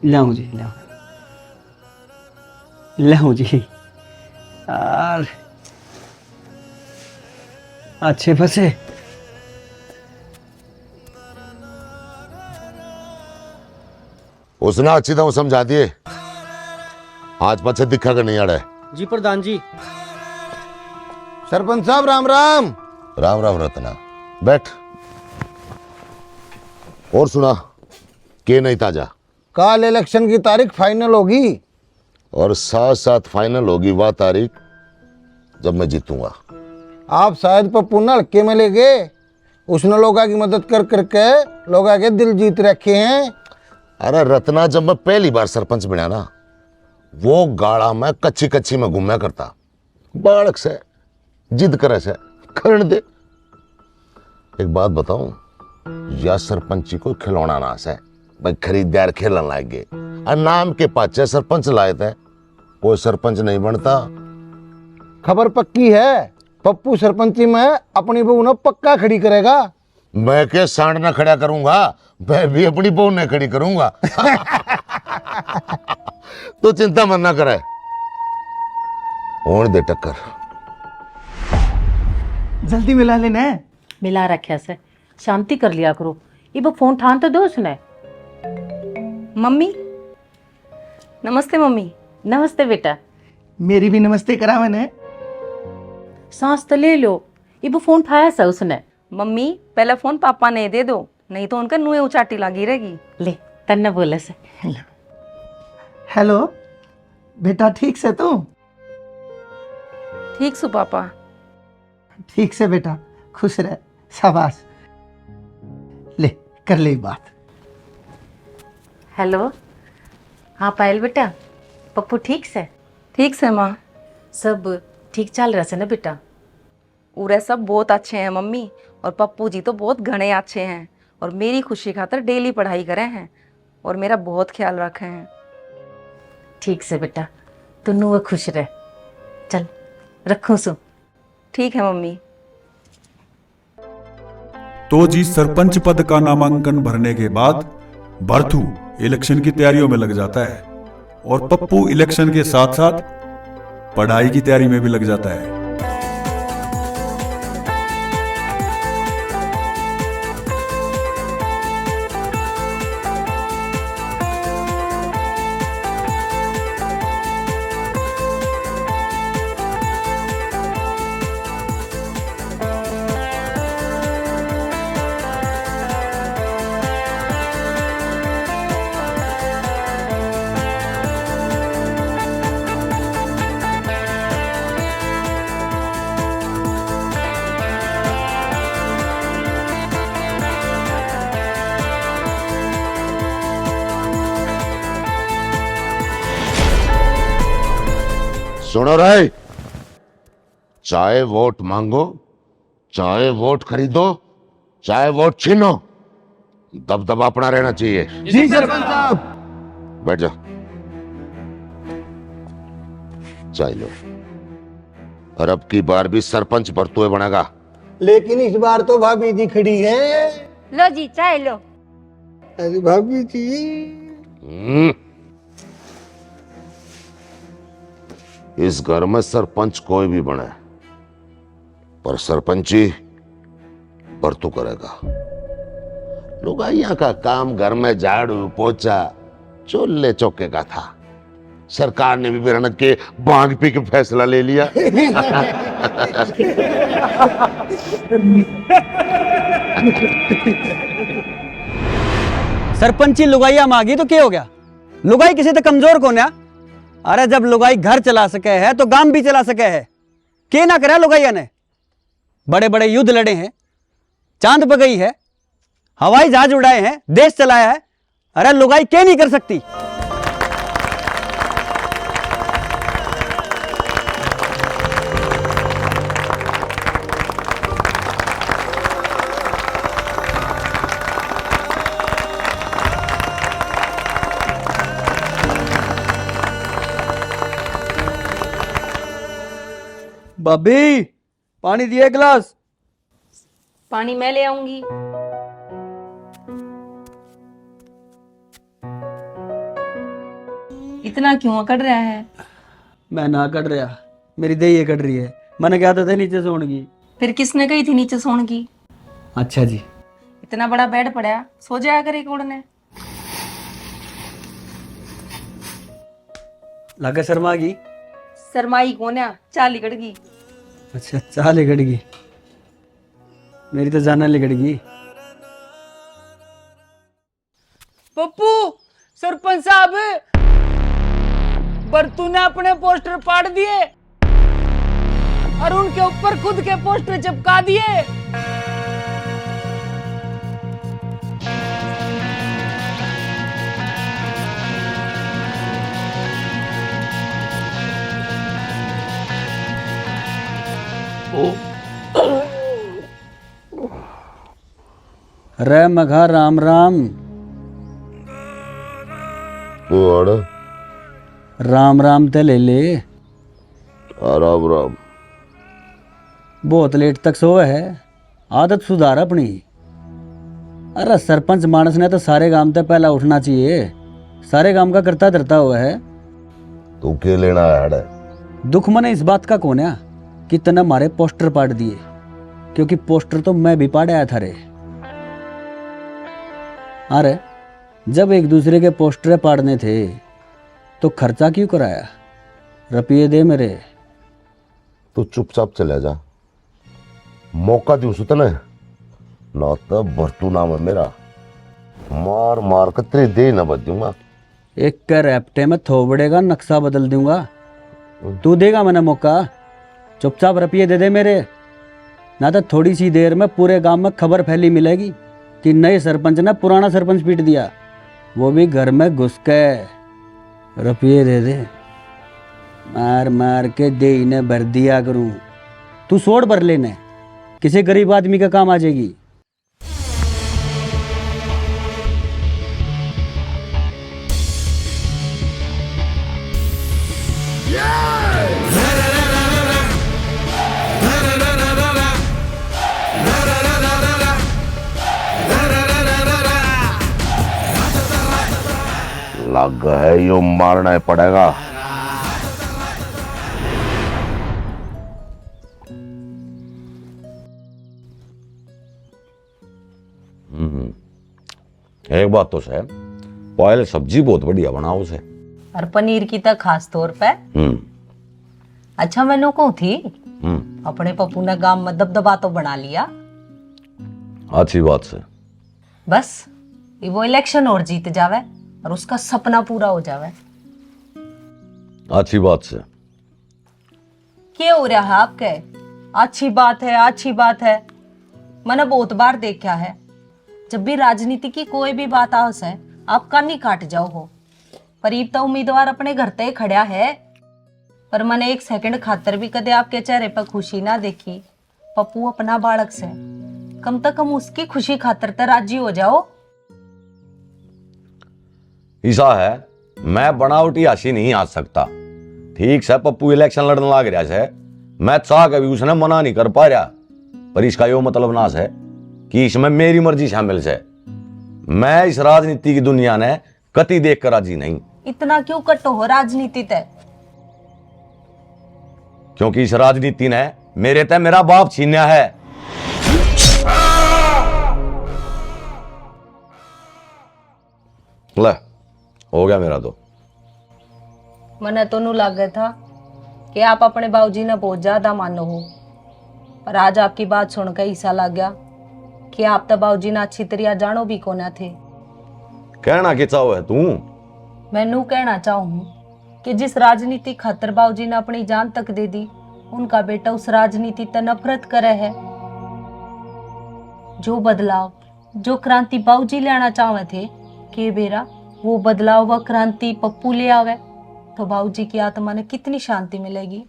लाऊं जी, लाऊं जी। और अच्छे फंसे। उसने अच्छी तरह समझा दिए, आज पीछे दिखा कर नहीं आ रहा है। जी प्रधान जी। सरपंच साहब राम राम। राम राम रत्ना, बैठ। और सुना, के नहीं ताजा? कल इलेक्शन की तारीख फाइनल होगी और साथ साथ फाइनल होगी वह तारीख जब मैं जीतूंगा। आप शायद पप्पू ने हल्के में ले गए, उसने लोगों की मदद कर करके लोगों के दिल जीत रखे हैं। अरे रत्ना, जब मैं पहली बार सरपंच बना ना, वो गाड़ा में कच्ची कच्ची में घूमया करता, बालक से जिद करे से करने दे। एक बात बताऊं, या सरपंची को खिलौना ना से भाई खरीदार खेलन लाग गए और नाम के पाचे सरपंच लाए थे, कोई सरपंच नहीं बनता। खबर पक्की है, पप्पू सरपंची में अपनी बहू ने पक्का खड़ी करेगा। मैं के सांड ना खड़ा करूंगा, मैं भी अपनी बहू ने खड़ी करूंगा। तो चिंता मत ना करे, होने दे टक्कर। जल्दी मिला लेना। मिला रखा से शांति कर लिया करो। ये वो फोन ठान तो दो उसने। मम्मी नमस्ते। मम्मी नमस्ते बेटा। मेरी भी नमस्ते करा मैंने। सांस तो ले लो। ये वो फोन ठाया सा उसने। मम्मी पहले फोन पापा ने दे दो, नहीं तो उनका नुए उचाटी लगी रहेगी। ले तन्ने बोले से। हेलो बेटा, ठीक से तू? ठीक सु पापा। ठीक से बेटा, खुश रह, शाबाश। ले कर ले बात। हेलो, हाँ पायल बेटा, पप्पू ठीक से? ठीक से माँ। सब ठीक चल रहा है ना बेटा? उरे सब बहुत अच्छे हैं मम्मी, और पप्पू जी तो बहुत घने अच्छे हैं और मेरी खुशी खातर डेली पढ़ाई करे हैं और मेरा बहुत ख्याल रखे हैं। ठीक से बेटा, तू नुआ खुश रह। चल रखूं सु। ठीक है मम्मी। तो जी सरपंच पद का नामांकन भरने के बाद भरथू इलेक्शन की तैयारियों में लग जाता है और पप्पू इलेक्शन के साथ साथ पढ़ाई की तैयारी में भी लग जाता है। सुनो रे, चाहे वोट मांगो चाहे वोट खरीदो, चाहे वोट छीनो, दबदबा अपना रहना चाहिए। जी सरपंच साहब। बैठ जा। चाय लो। और अब की बार भी सरपंच बरतुए बनेगा। लेकिन इस बार तो भाभी जी खड़ी है। लो जी चाय लो। अरे भाभी जी। इस घर में सरपंच कोई भी बने, पर सरपंची बरतू करेगा। लुगाइया का काम घर में झाड़ू पोछा चूल्हे चौके का था। सरकार ने भी मेहनत के बांग पी के फैसला ले लिया। सरपंची लुगाइया मांगी तो क्या हो गया? लुगाई किसी तो कमजोर कौन है? अरे जब लुगाई घर चला सके है तो गांव भी चला सके है। के ना करा लुगाइया ने? बड़े बड़े युद्ध लड़े हैं, चांद पर गई है, हवाई जहाज उड़ाए हैं, देश चलाया है। अरे लुगाई क्या नहीं कर सकती? भाभी पानी दिए गिलास। पानी मैं ले आऊंगी। इतना क्यों कट रहा है? मैं ना कट रहा, मेरी दही कट रही है। मैंने कहा था नीचे सोने की। फिर किसने कही थी नीचे सोने की? अच्छा जी। इतना बड़ा बेड पड़ा, सो जाया करे कोड़ने। लागा शर्मा की। शर्माई कौन है? चाल लिकड़ गई। अच्छा चाल लिकड़ गई, मेरी तो जाना लिकड़ गई। पप्पू सरपंच साहब, बरतू ने अपने पोस्टर पाड़ दिए और उनके ऊपर खुद के पोस्टर चिपका दिए। रे मघा राम राम। राम राम ते ले ले। राम राम। बहुत लेट तक सोए है, आदत सुधार अपनी। अरे सरपंच मानस ने तो सारे गांव ते पहला उठना चाहिए, सारे गांव का करता धरता हुआ है। तू के लेना है? दुख मने इस बात का कौन है कि तने मारे पोस्टर पाड़ दिए, क्योंकि पोस्टर तो मैं भी पाड़ आया था रे। अरे जब एक दूसरे के पोस्टर पाड़ने थे तो खर्चा क्यों कराया? रुपये दे मेरे। तू चुपचाप चले जा, मौका दू सुतने ना तो बरतू नाम है मेरा, मार मार कर तेरी दे न बच दूंगा। एक के रैप्टे में थोबड़ेगा नक्शा बदल दूंगा। तू देगा मैंने मौका? चुपचाप रुपये दे दे मेरे, ना तो थोड़ी सी देर में पूरे गांव में खबर फैली मिलेगी कि नए सरपंच ने पुराना सरपंच पीट दिया, वो भी घर में घुस के। रुपये दे दे, मार मार के दे इन्हें भर दिया करूं। तू सोड़ भर लेने, किसी गरीब आदमी का काम आ जाएगी। लग है यो मारना पड़ेगा। एक बात तो है, पायल सब्जी बहुत बढ़िया बनाओ से। और पनीर की तो खास तौर पे। अच्छा मैंने कहूँ थी, अपने पप्पू ने गांव में दबदबा तो बना लिया। अच्छी बात से। बस ये वो इलेक्शन और जीत जावे और उसका सपना पूरा हो जावे। अच्छी बात से। क्या हो रहा है आपके? अच्छी बात है, अच्छी बात है। मैंने बहुत बार देखा है, जब भी राजनीति की कोई भी बात आवस है आप कानी काट जाओ हो। पर तो उम्मीदवार अपने घर ते खड़ा है, पर मैंने एक सेकंड खातर भी कदे आपके चेहरे पर खुशी ना देखी। पप्पू अपना बालक से कम से कम उसकी खुशी खातर तो राजी हो जाओ। ऐसा है, मैं बनावटी हासी नहीं आ सकता। ठीक से पप्पू इलेक्शन लड़ने लग रहा है, मैं चाह के भी उसने मना नहीं कर पा रहा, पर इसका यो मतलब ना है कि इसमें मेरी मर्जी शामिल है। मैं इस राजनीति की दुनिया ने कति देख कर राजी नहीं। इतना क्यों कट्टो हो राजनीति तय? क्योंकि इस राजनीति ने मेरे ते मेरा बाप छीना है। ले, हो गया मेरा तो। मने तो नू लग था कि आप अपने बाबूजी ने बहुत ज्यादा मानो हो, पर आज आपकी बात सुनकर ऐसा लग गया कि आप तो बाबूजी ने अच्छी तरह जानो भी कोना थे। कहना क्या चाहो है तू? मैं नू कहना चाहूँ कि जिस राजनीति खातर बाबूजी ने अपनी जान तक दे दी, उनका बेटा उस राजनीति से नफरत करे है। जो बदलाव, जो क्रांति बाबूजी लाना चाहे थे कि बेरा वो बदलाव व क्रांति पप्पू ले आवे, तो बाबूजी की आत्मा ने कितनी शांति मिलेगी।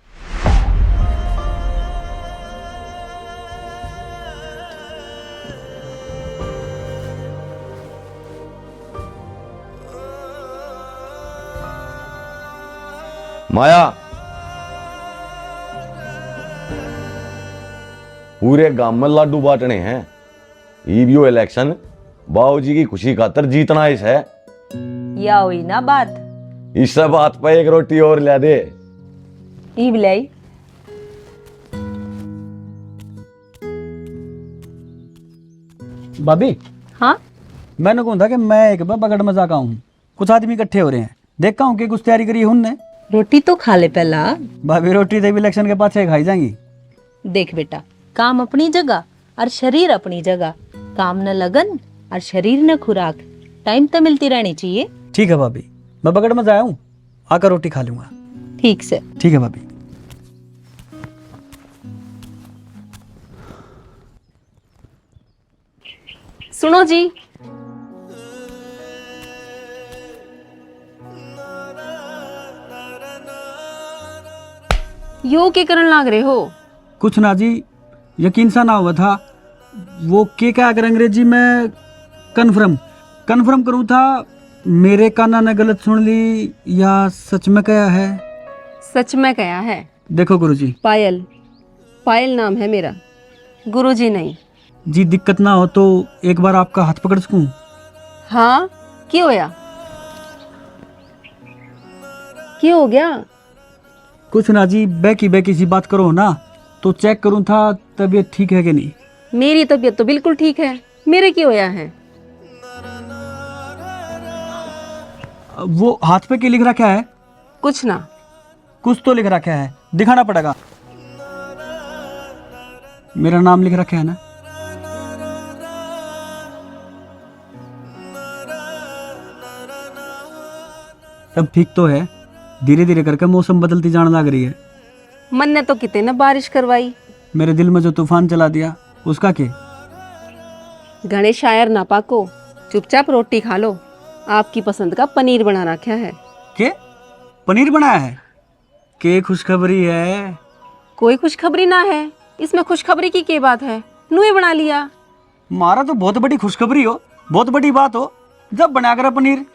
माया, पूरे गांव में लाडू बांटने हैं। ईवीओ इलेक्शन बाबूजी की खुशी खातर जीतना इस है। या हुई ना बात। इस बात पे एक रोटी और ले दे। ईब लाई। भाभी, हाँ मैंने कहा था कि मैं एक बार बगड़ में जाका हूँ, कुछ आदमी इकट्ठे हो रहे हैं, देखा हूँ कि कुछ तैयारी करी है उनने। रोटी तो खा ले पहला। भाभी रोटी तो इलेक्शन के पास खाई जाएंगी। देख बेटा, काम अपनी जगह और शरीर अपनी जगह। काम न लगन और शरीर न खुराक, टाइम तो मिलती रहनी चाहिए। ठीक है भाभी, मैं बगड़ में जाया हूँ, आकर रोटी खा लूंगा। ठीक से। ठीक है भाभी। सुनो जी, यो के करन लाग रहे हो? कुछ ना जी, यकीन सा ना हुआ था। वो के क्या अगर अंग्रेजी में कन्फर्म करूँ था, मेरे काना ने गलत सुन ली या सच में कहा है? सच में कहा है। देखो गुरुजी, पायल नाम है मेरा, गुरुजी नहीं। जी दिक्कत ना हो तो एक बार आपका हाथ पकड़ सकूं? हाँ, क्यों होया? क्यों हो गया? कुछ ना जी, बैकी सी बात करो ना, तो चेक करूं था तबीयत ठीक है कि नहीं। मेरी तबीयत तो बिल्कुल ठीक है, मेरे क्यों होया है? वो हाथ पे क्या लिख रखा है? कुछ ना। कुछ तो लिख रखा है, दिखाना पड़ेगा। मेरा नाम लिख रखा है ना? सब ठीक तो है। धीरे धीरे करके मौसम बदलती जाने लग रही है। मन ने तो कितने न बारिश करवाई, मेरे दिल में जो तूफान चला दिया उसका क्या? घने शायर ना पाको, चुपचाप रोटी खा लो। आपकी पसंद का पनीर बना रखा है। के पनीर बनाया है? के खुशखबरी है? कोई खुशखबरी ना है, इसमें खुशखबरी की क्या बात है? नुए बना लिया। मारा तो बहुत बड़ी खुशखबरी हो, बहुत बड़ी बात हो जब बना कर पनीर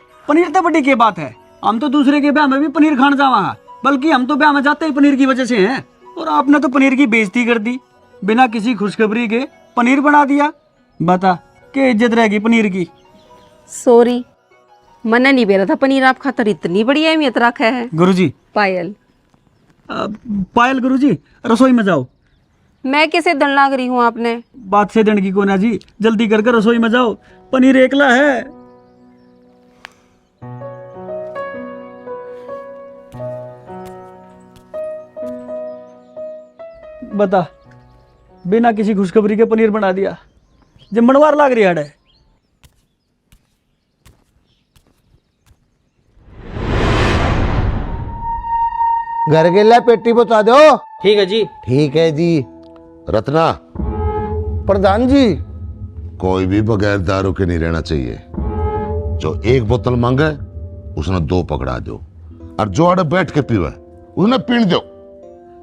तो बड़ी क्या बात है। हम तो दूसरे के ब्याह में भी पनीर खाने जावा है, बल्कि हम तो ब्याह में जाते ही पनीर की वजह से हैं। और आपने तो पनीर की बेइज्जती कर दी, बिना किसी खुशखबरी के पनीर बना दिया। बता क्या इज्जत रहेगी पनीर की? सॉरी, मन नहीं बेरा था पनीर आप खातर इतनी बड़ी अहमियत रखा है। गुरुजी, पायल गुरुजी, रसोई में जाओ। मैं कैसे दन लाग रही हूँ आपने? बात से दन की कोना जी, जल्दी कर रसोई में जाओ, पनीर एकला है। बता, बिना किसी खुशखबरी के पनीर बना दिया, जब मनवार लाग रही है। घर के लिए पेटी पहुंचा दो। ठीक है जी। ठीक है जी। रत्ना, प्रधान जी, कोई भी बगैर दारू के नहीं रहना चाहिए। जो एक बोतल मांगे उसने 2 पकड़ा दो, और जो आड़े बैठ के पीवे उसने पीण दो।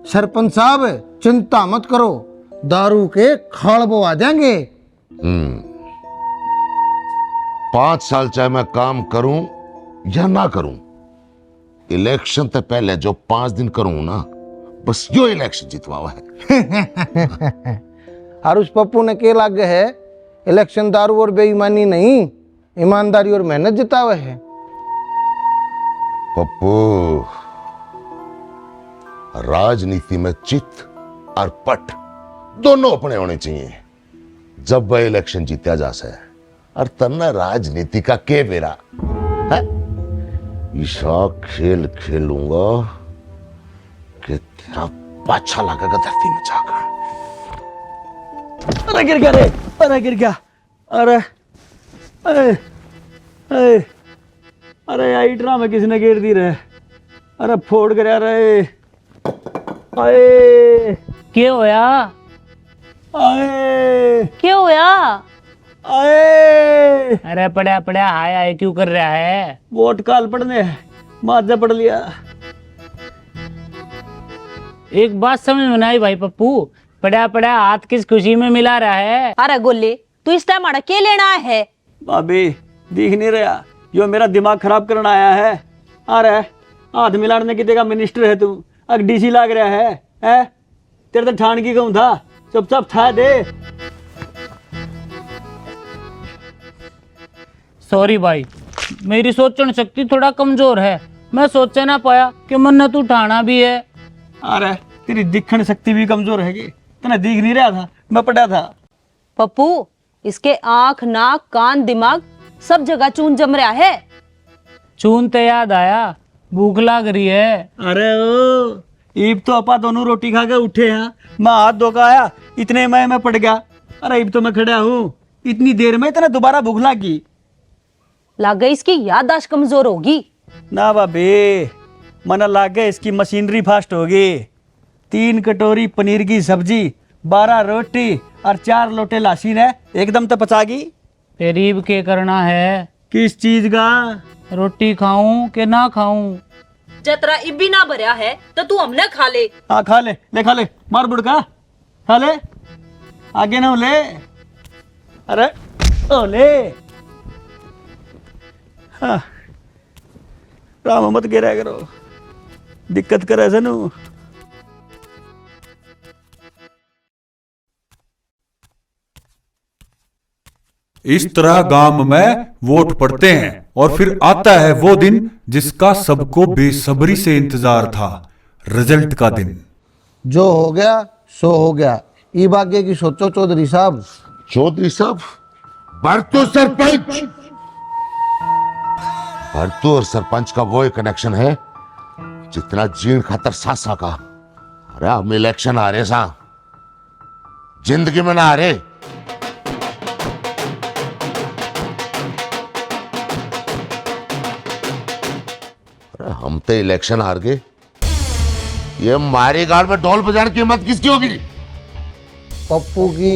सरपंच साहब चिंता मत करो, दारू के खाल बोआ देंगे, 5 साल चाहे मैं काम करूं या ना करूं, इलेक्शन से पहले जो 5 दिन करूं ना, बस यो इलेक्शन जितवावा है। और उस पप्पू ने के लाग है, इलेक्शन दारू और बेईमानी नहीं, ईमानदारी और मेहनत जितावे है। पप्पू, राजनीति में चित और पट दोनों अपने होने चाहिए। जब वह इलेक्शन जीता जा सके और तन्ना राजनीति का के बेरा है? ईशा खेल खेलूंगा कि तेरा पाछा लगेगा धरती में जाकर। अरे गिर गया रे, अरे गिर गया, अरे अरे अरे अरे आई ड्रामा किसने गिर दी रे, अरे फोड़ गया रे, आए क्या होया? आए क्या होया? आए अरे पड़ा पड़ा आया है, क्यों कर रहा है? वोट काल पड़ने माजा पड़ लिया। एक बात समझ में नहीं भाई पप्पू, पड़ा पड़ा हाथ किस खुशी में मिला रहा है? अरे गोले, तू इस टाइम आड़ा के लेना है? भाभी दिख नहीं रहा, यो मेरा दिमाग खराब करना आया है। अरे हाथ मिलाने की जगह मिनिस्टर है तू, अब डीसी लाग रहा है? तेरे तो ठान की कहूं था, चुपचाप था दे। सॉरी भाई, मेरी सोचने शक्ति थोड़ा कमजोर है, मैं सोच ना पाया कि मन तू ठाना भी है। अरे तेरी दिखण शक्ति भी कमजोर है, तने दिख नहीं रहा था, मैं पड़ा था। पप्पू, इसके आंख, नाक, कान, दिमाग सब जगह चून जम रहा है। चून तो याद आया, भूख लग रही है। अरे ओ ईब तो अपा दोनों रोटी खा के उठे हैं, मैं हाथ धो के आया, इतने में मैं पड़ गया। अरे ईब तो मैं खड़ा हूँ, इतनी देर में इतना दोबारा भूख लगी। लग गई इसकी याददाश्त कमजोर होगी। ना बाबे, मना लाग गया इसकी मशीनरी फास्ट होगी। 3 कटोरी पनीर की सब्जी, 12 रोटी और 4 लोटे लाशीन है, एकदम तो पचागी। तेरीब के करना है? किस चीज का? रोटी खाऊं कि ना खाऊं? जतरा इब्बी ना भरया है तो तू हमने खा ले। हाँ खा ले खा ले, मार बुड़का खा ले, आगे ना ले। अरे ओ ले, हाँ राम मत गिरा करो, दिक्कत करे सनू। इस तरह गांव में वोट पड़ते हैं और फिर आता है वो दिन जिसका सबको बेसब्री से इंतजार था, रिजल्ट का दिन। जो हो गया सो हो गया, ई भाग्य की सोचो चौधरी साहब। चौधरी साहब, भरतू सरपंच, भरतू और सरपंच का वो कनेक्शन है जितना जीण खातर सासा का। अरे हम इलेक्शन आ रहे सा, जिंदगी में ना आ रहे। हम तो इलेक्शन हार गए, ये मारी गाड़ में ढोल बजाने की हिम्मत किसकी होगी? पप्पू की।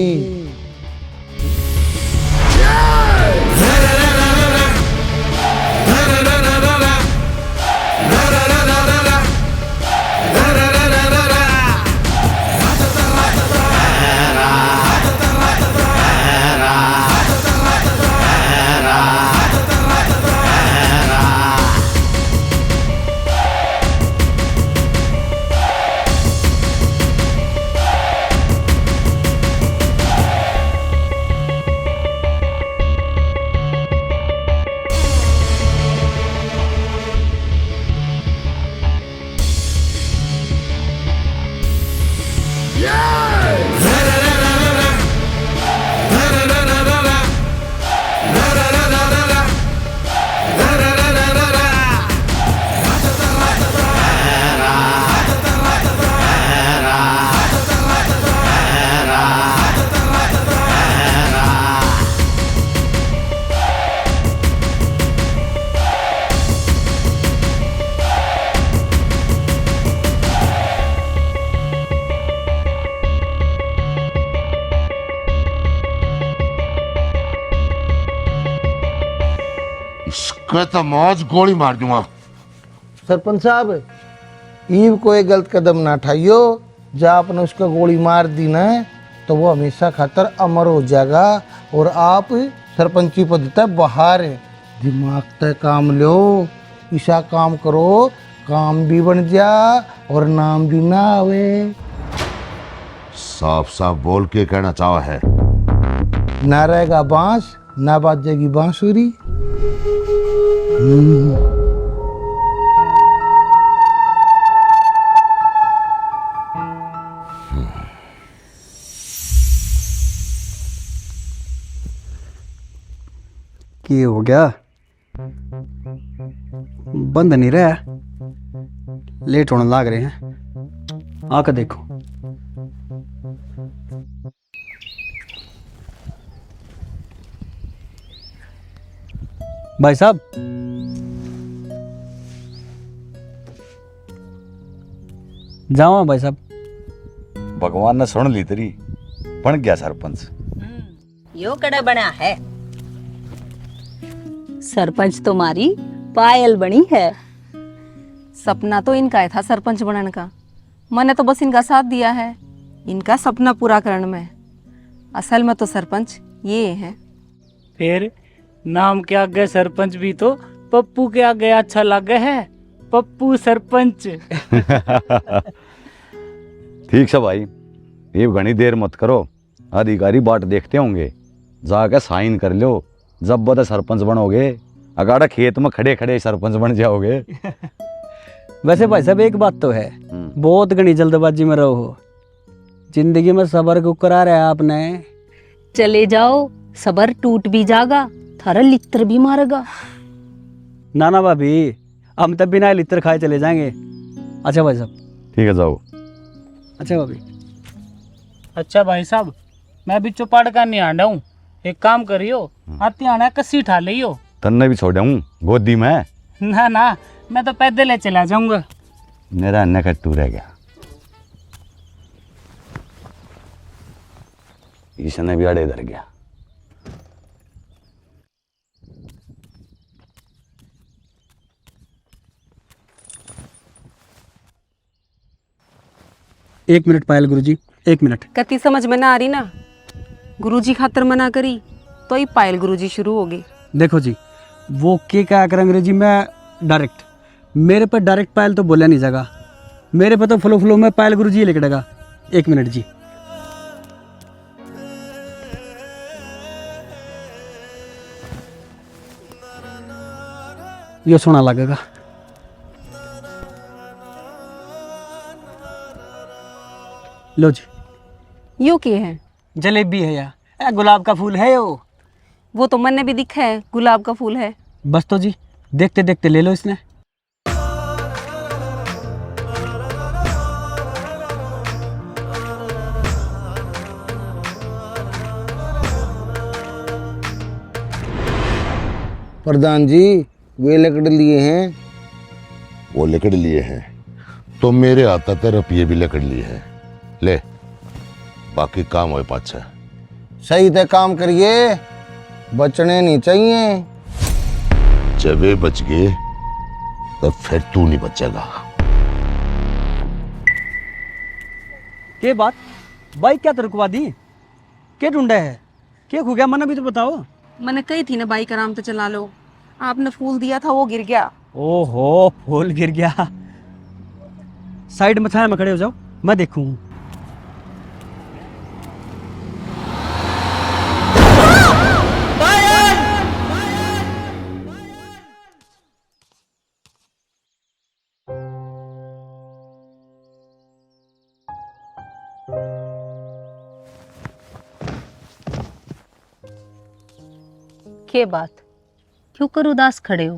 इसके तो मौज गोली मार दूंगा। सरपंच साहब, ईव कोई गलत कदम ना उठाइयो, जब आपने उसका गोली मार दी ना तो वो हमेशा खातर अमर हो जाएगा और आप सरपंची पद तक बाहर है। दिमाग तक काम लो, ऐसा काम करो काम भी बन जा और नाम भी ना आवे। साफ साफ बोल के कहना चाहा है। ना रहेगा बांस ना बाजेगी बांसुरी। ये हो गया, बंद नहीं रहा, लेट होने लग रहे हैं। आकर देखो। भाई साहब, जाओ भाई साहब। भगवान ने सुन ली तेरी, बन गया सरपंच। यो कड़ा बना है सरपंच, तुम्हारी पायल बनी है। सपना तो इनका ही था सरपंच बनने का, मैंने तो बस इनका साथ दिया है इनका सपना पूरा करने में। असल में तो सरपंच ये है। फिर नाम के आगे सरपंच भी तो पप्पू के आगे अच्छा लगे है, पप्पू सरपंच। ठीक है भाई, ये घनी देर मत करो, अधिकारी बाट देखते होंगे, जाकर साइन कर लो। जब बता सरपंच बनोगे, अगाड़ा खेत में खड़े खड़े सरपंच बन जाओगे। वैसे भाई साहब एक बात तो है, बहुत घनी जल्दबाजी में रहो हो। जिंदगी में सबर को करा रहा है आपने। चले जाओ, सबर टूट भी जागा, थारा लित्र भी मारेगा। ना भाभी, हम तब बिना लित्र खाए चले जाएंगे। अच्छा भाई साहब। ठीक है, जाओ। अच्छा भाभी। अच्छा भाई साहब, मैं भी चौपाड़ का नहीं आंडा हूँ, एक काम करियो, आती आना कस्सी ठा लियो। तन्ने भी छोड़ा हूँ गोदी में। ना मैं तो पैदल चला जाऊंगा। मेरा अन्य कट्टू रह गया, इसने भी अड़े धर गया। एक मिनट पायल गुरुजी, एक मिनट। कति समझ में ना आ रही ना, गुरुजी खातर मना करी तो ही पायल गुरुजी शुरू हो गई। देखो जी, वो के क्या कर अंग्रेजी में डायरेक्ट, मेरे पर डायरेक्ट पायल तो बोला नहीं जाएगा, मेरे पर तो फ्लो में पायल गुरुजी लिखेगा। एक मिनट जी। ये सोना लगेगा। लो जी। यो के है? जलेबी है या गुलाब का फूल है यो। वो तो मैंने भी दिखा है, गुलाब का फूल है। बस तो जी, देखते देखते ले लो इसने। प्रधान जी, वे लकड़ लिए हैं। वो लकड़ लिए हैं तो मेरे आता तो रुपये भी लकड़ लिए हैं। ले, बाकी काम हो पाछा। सही से काम करिए, बचने नहीं चाहिए। जब वे बच गए तो फिर तू नहीं बचेगा। के बात बाइक क्या तो रुकवा दी? क्या ढूंढा है? क्या खो गया? मन अभी तो बताओ। मैंने कही थी ना बाइक आराम से चला लो, आपने फूल दिया था वो गिर गया। ओहो, फूल गिर गया। साइड में छाया में खड़े हो जाओ, मैं देखूं। के बात, क्यों कर उदास खड़े हो?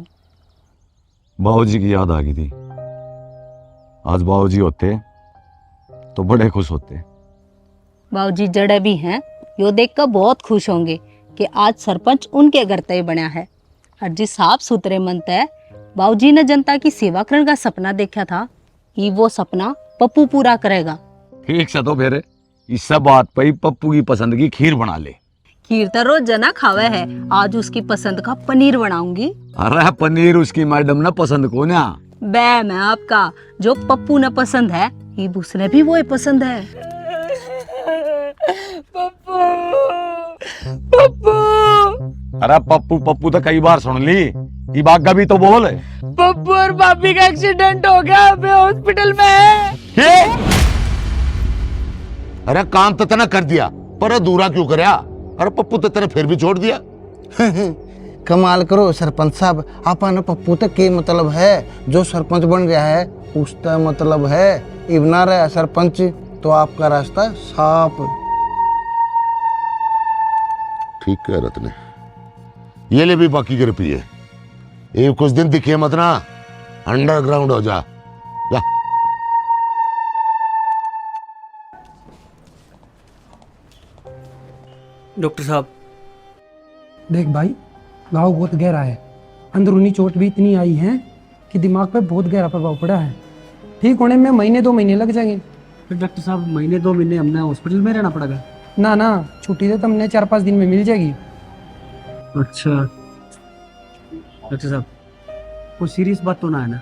बाबूजी की याद आ गई थी। आज बाबूजी होते तो बड़े खुश होते। बाबूजी जड़े भी हैं, यो देखकर बहुत खुश होंगे कि आज सरपंच उनके घर तय बना है। और जिस साफ सुथरे मन तय बाबूजी ने जनता की सेवा करने का सपना देखा था, ये वो सपना पप्पू पूरा करेगा। ठीक से तो फिर इस सब बात पे ही पप्पू की पसंद की खीर बना ले। खीर तो रोज जना खावे है, आज उसकी पसंद का पनीर बनाऊंगी। अरे पनीर उसकी मैडम ने पसंद को ना। बे मैं आपका, जो पप्पू ने पसंद है ये उसने भी वो पसंद है। पप्पू पप्पू अरे पप्पू पप्पू तो कई बार सुन ली, ये बात भी तो बोल। पप्पू और भाभी का एक्सीडेंट हो गया, वे हॉस्पिटल में है। अरे काम तो तने कर दिया, पर अधूरा क्यों करया? अरे पप्पू तो तेने फिर भी छोड़ दिया। कमाल करो सरपंच साहब, आपन पप्पू तक के मतलब है, जो सरपंच बन गया है उसका मतलब है इबना रहा सरपंच, तो आपका रास्ता साफ। ठीक कह रत्ने, ये ले भी बाकी के रुपये, ये कुछ दिन दिखे मत ना, अंडरग्राउंड हो जा। डॉक्टर साहब, देख भाई, घाव बहुत गहरा है, अंदरूनी चोट भी इतनी आई है कि दिमाग पे बहुत गहरा प्रभाव पड़ा है। ठीक होने में महीने 2 महीने लग जाएंगे। फिर डॉक्टर साहब महीने 2 महीने हमने हॉस्पिटल में रहना पड़ेगा? ना ना, छुट्टी तो तुमने 4-5 दिन में मिल जाएगी। अच्छा डॉक्टर साहब, कोई सीरियस बात तो ना है ना?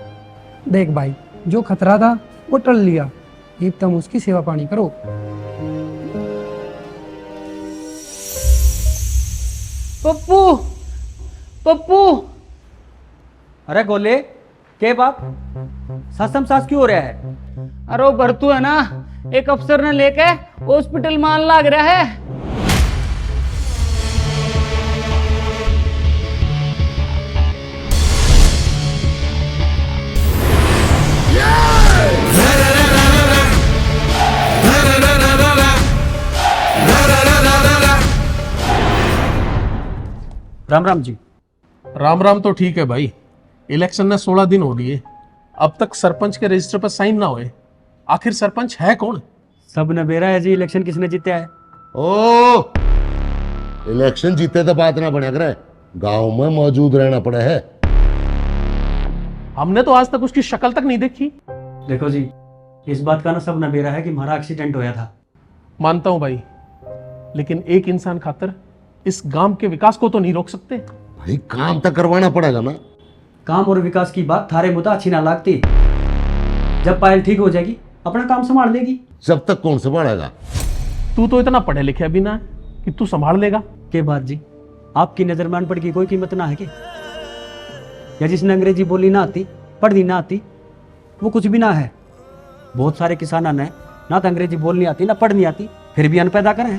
देख भाई, जो खतरा था वो टल लिया, अब तुम उसकी सेवा पानी करो। पप्पू पप्पू, अरे गोले, के बाप सासम सास क्यों हो रहा है? अरे वो भरतू है ना, एक अफसर ने लेके हॉस्पिटल मान लाग रहा है। राम राम जी। राम राम तो ठीक है भाई, इलेक्शन ने 16 दिन हो लिए, अब तक सरपंच के रजिस्टर पर साइन ना हुए। आखिर सरपंच है कौन? सब नबेरा है जी, इलेक्शन किसने जीता है? ओ, इलेक्शन जीते तो बात ना बने, करे गांव में मौजूद रहना पड़ा है। हमने तो आज तक उसकी शक्ल तक नहीं देखी। देखो जी, इस बात का ना सब नबेरा है कि हमारा एक्सीडेंट होया था। मानता हूं भाई, लेकिन एक इंसान खातर इस गांव के विकास को तो नहीं रोक सकते। भाई काम तो करवाना पड़ेगा ना। काम और विकास की बात थारे मुद्दा अच्छी ना लगती। जब पायल ठीक हो जाएगी अपना काम संभाल लेगी। जब तक कौन संभालेगा? तू तो इतना पढ़े लिखे भी ना है कि तू संभाल लेगा। के बात जी, आपकी नजर में अनपढ़ की कोई कीमत ना है कि? या जिसने अंग्रेजी बोली ना आती, पढ़नी ना आती, वो कुछ भी ना है। बहुत सारे किसाना ने ना तो अंग्रेजी बोलनी आती ना पढ़नी आती, फिर भी अन्न पैदा करें,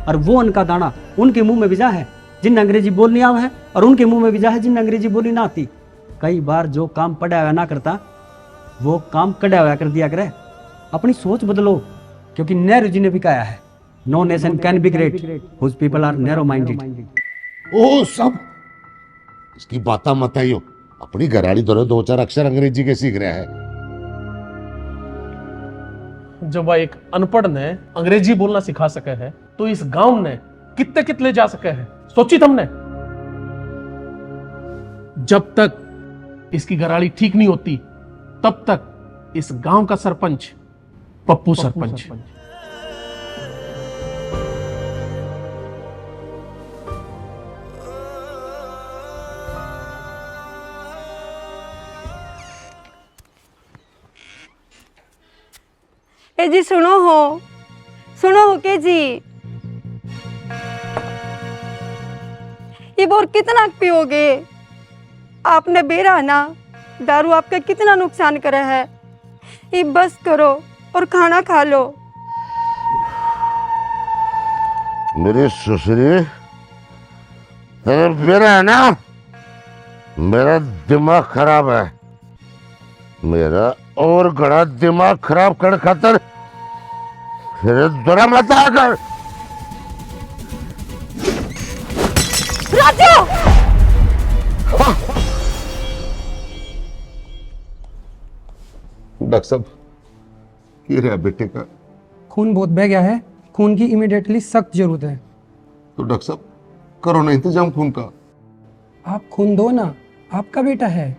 और वो अन्न का दाना उनके मुंह में भी जा है जिन अंग्रेजी बोलनी आवा है, और उनके मुंह में भी जा है जिन अंग्रेजी बोली ना आती। कई बार जो काम पढ़ा हुआ ना करता, वो काम कड़ा हुआ कर दिया करे। अपनी सोच बदलो, क्योंकि नेहरू जी ने भी कहा है, no nation can be great whose people are narrow minded. ओ सब इसकी बातें मत आइयो, अपनी घराड़ी तो 2-4 अक्षर अंग्रेजी के सीख रहा है। जब वह एक अनपढ़ ने अंग्रेजी बोलना सिखा सके है, तो इस गांव ने कितने कितने जा सके है, सोची तुमने? जब तक इसकी घराड़ी ठीक नहीं होती, तब तक इस गांव का सरपंच पप्पू सरपंच। ए जी सुनो हो के जी, ये बोर कितना पियोगे? आपने बेरा ना, दारू आपका कितना नुकसान करा है। ये बस करो और खाना खा लो। मेरे ससुरे, मेरा है ना, मेरा दिमाग खराब है, मेरा और गड़ा दिमाग खराब कर खातर फिर दोरा मत आकर। राजू! डॉक्टर साहब, क्या रहा बेटे का? खून बहुत बह गया है, खून की इमीडिएटली सख्त जरूरत है। तो डॉक्टर साहब करो ना इंतजाम खून का। आप खून दो ना, आपका बेटा है।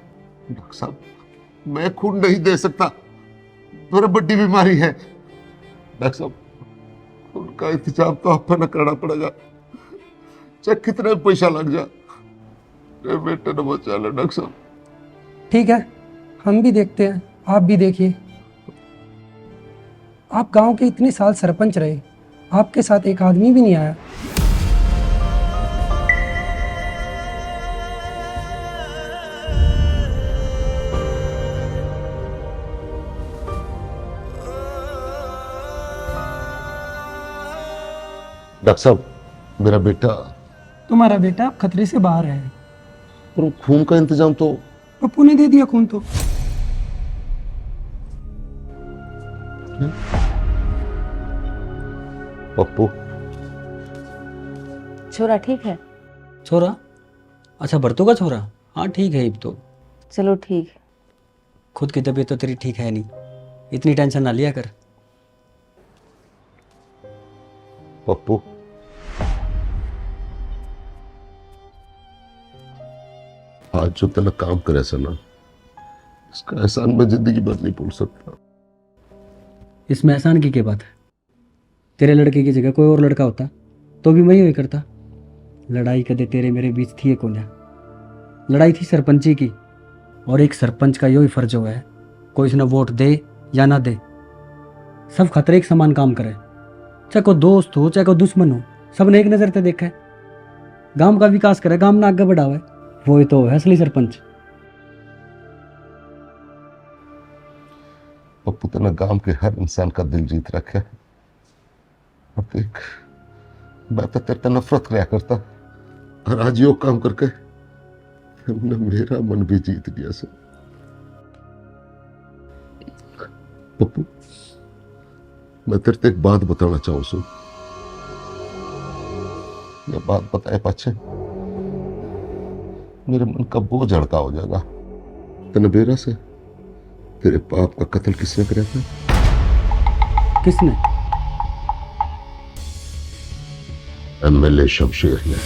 डॉक्टर साहब मैं खून नहीं दे सकता, मेरा बड़ी बीमारी है। डॉक्टर साहब खून का इंतजाम तो आप पर करना पड़ेगा, चाहे कितना पैसा लग जाए, मेरे बेटे ने बचा लो। डॉक्टर साहब ठीक है, हम भी देखते हैं, आप भी देखिए। आप गांव के इतने साल सरपंच रहे, आपके साथ एक आदमी भी नहीं आया। डॉक्टर साहब, मेरा बेटा तुम्हारा बेटा खतरे से बाहर है। पर खून का इंतजाम तो पप्पू ने दे दिया खून तो। पप्पू छोरा ठीक है? छोरा? अच्छा, भरतू का छोरा? हाँ ठीक है। अब तो चलो ठीक। खुद की तबीयत तो तेरी ठीक है नहीं, इतनी टेंशन ना लिया कर। पप्पू, आज जो तने काम करे ना, इसका एहसान मैं जिंदगी भर नहीं भूल सकता। इसमें एहसान की क्या बात है? तेरे लड़के की जगह कोई और लड़का होता तो भी मैं ही करता। लड़ाई कदे तेरे मेरे बीच थी कौन? लड़ाई थी सरपंची की, और एक सरपंच का यही फर्ज हुआ है, कोई इसने वोट दे या ना दे, सब खतरे एक समान काम करे। चाहे कोई दोस्त हो चाहे कोई दुश्मन हो, सब ने एक नज़र से देखा है। गांव का विकास करे, गांव ने आगे बढ़ावे, वो ही तो है असली सरपंच। पप्पू तने गांव के हर इंसान का दिल जीत रखा है। अब देख, मैं तो तेरे से नफरत किया करता, और आज यो काम करके तुमने मेरा मन भी जीत लिया सर। पप्पू, मैं तेरे से एक बात बताना चाहूँ सु। ये बात बताए पाछे मेरे मन का बोझ हल्का हो जाएगा। तने बेरा से तेरे बाप का कत्ल किसने कराया था? किसने? एमएलए शमशेर ने।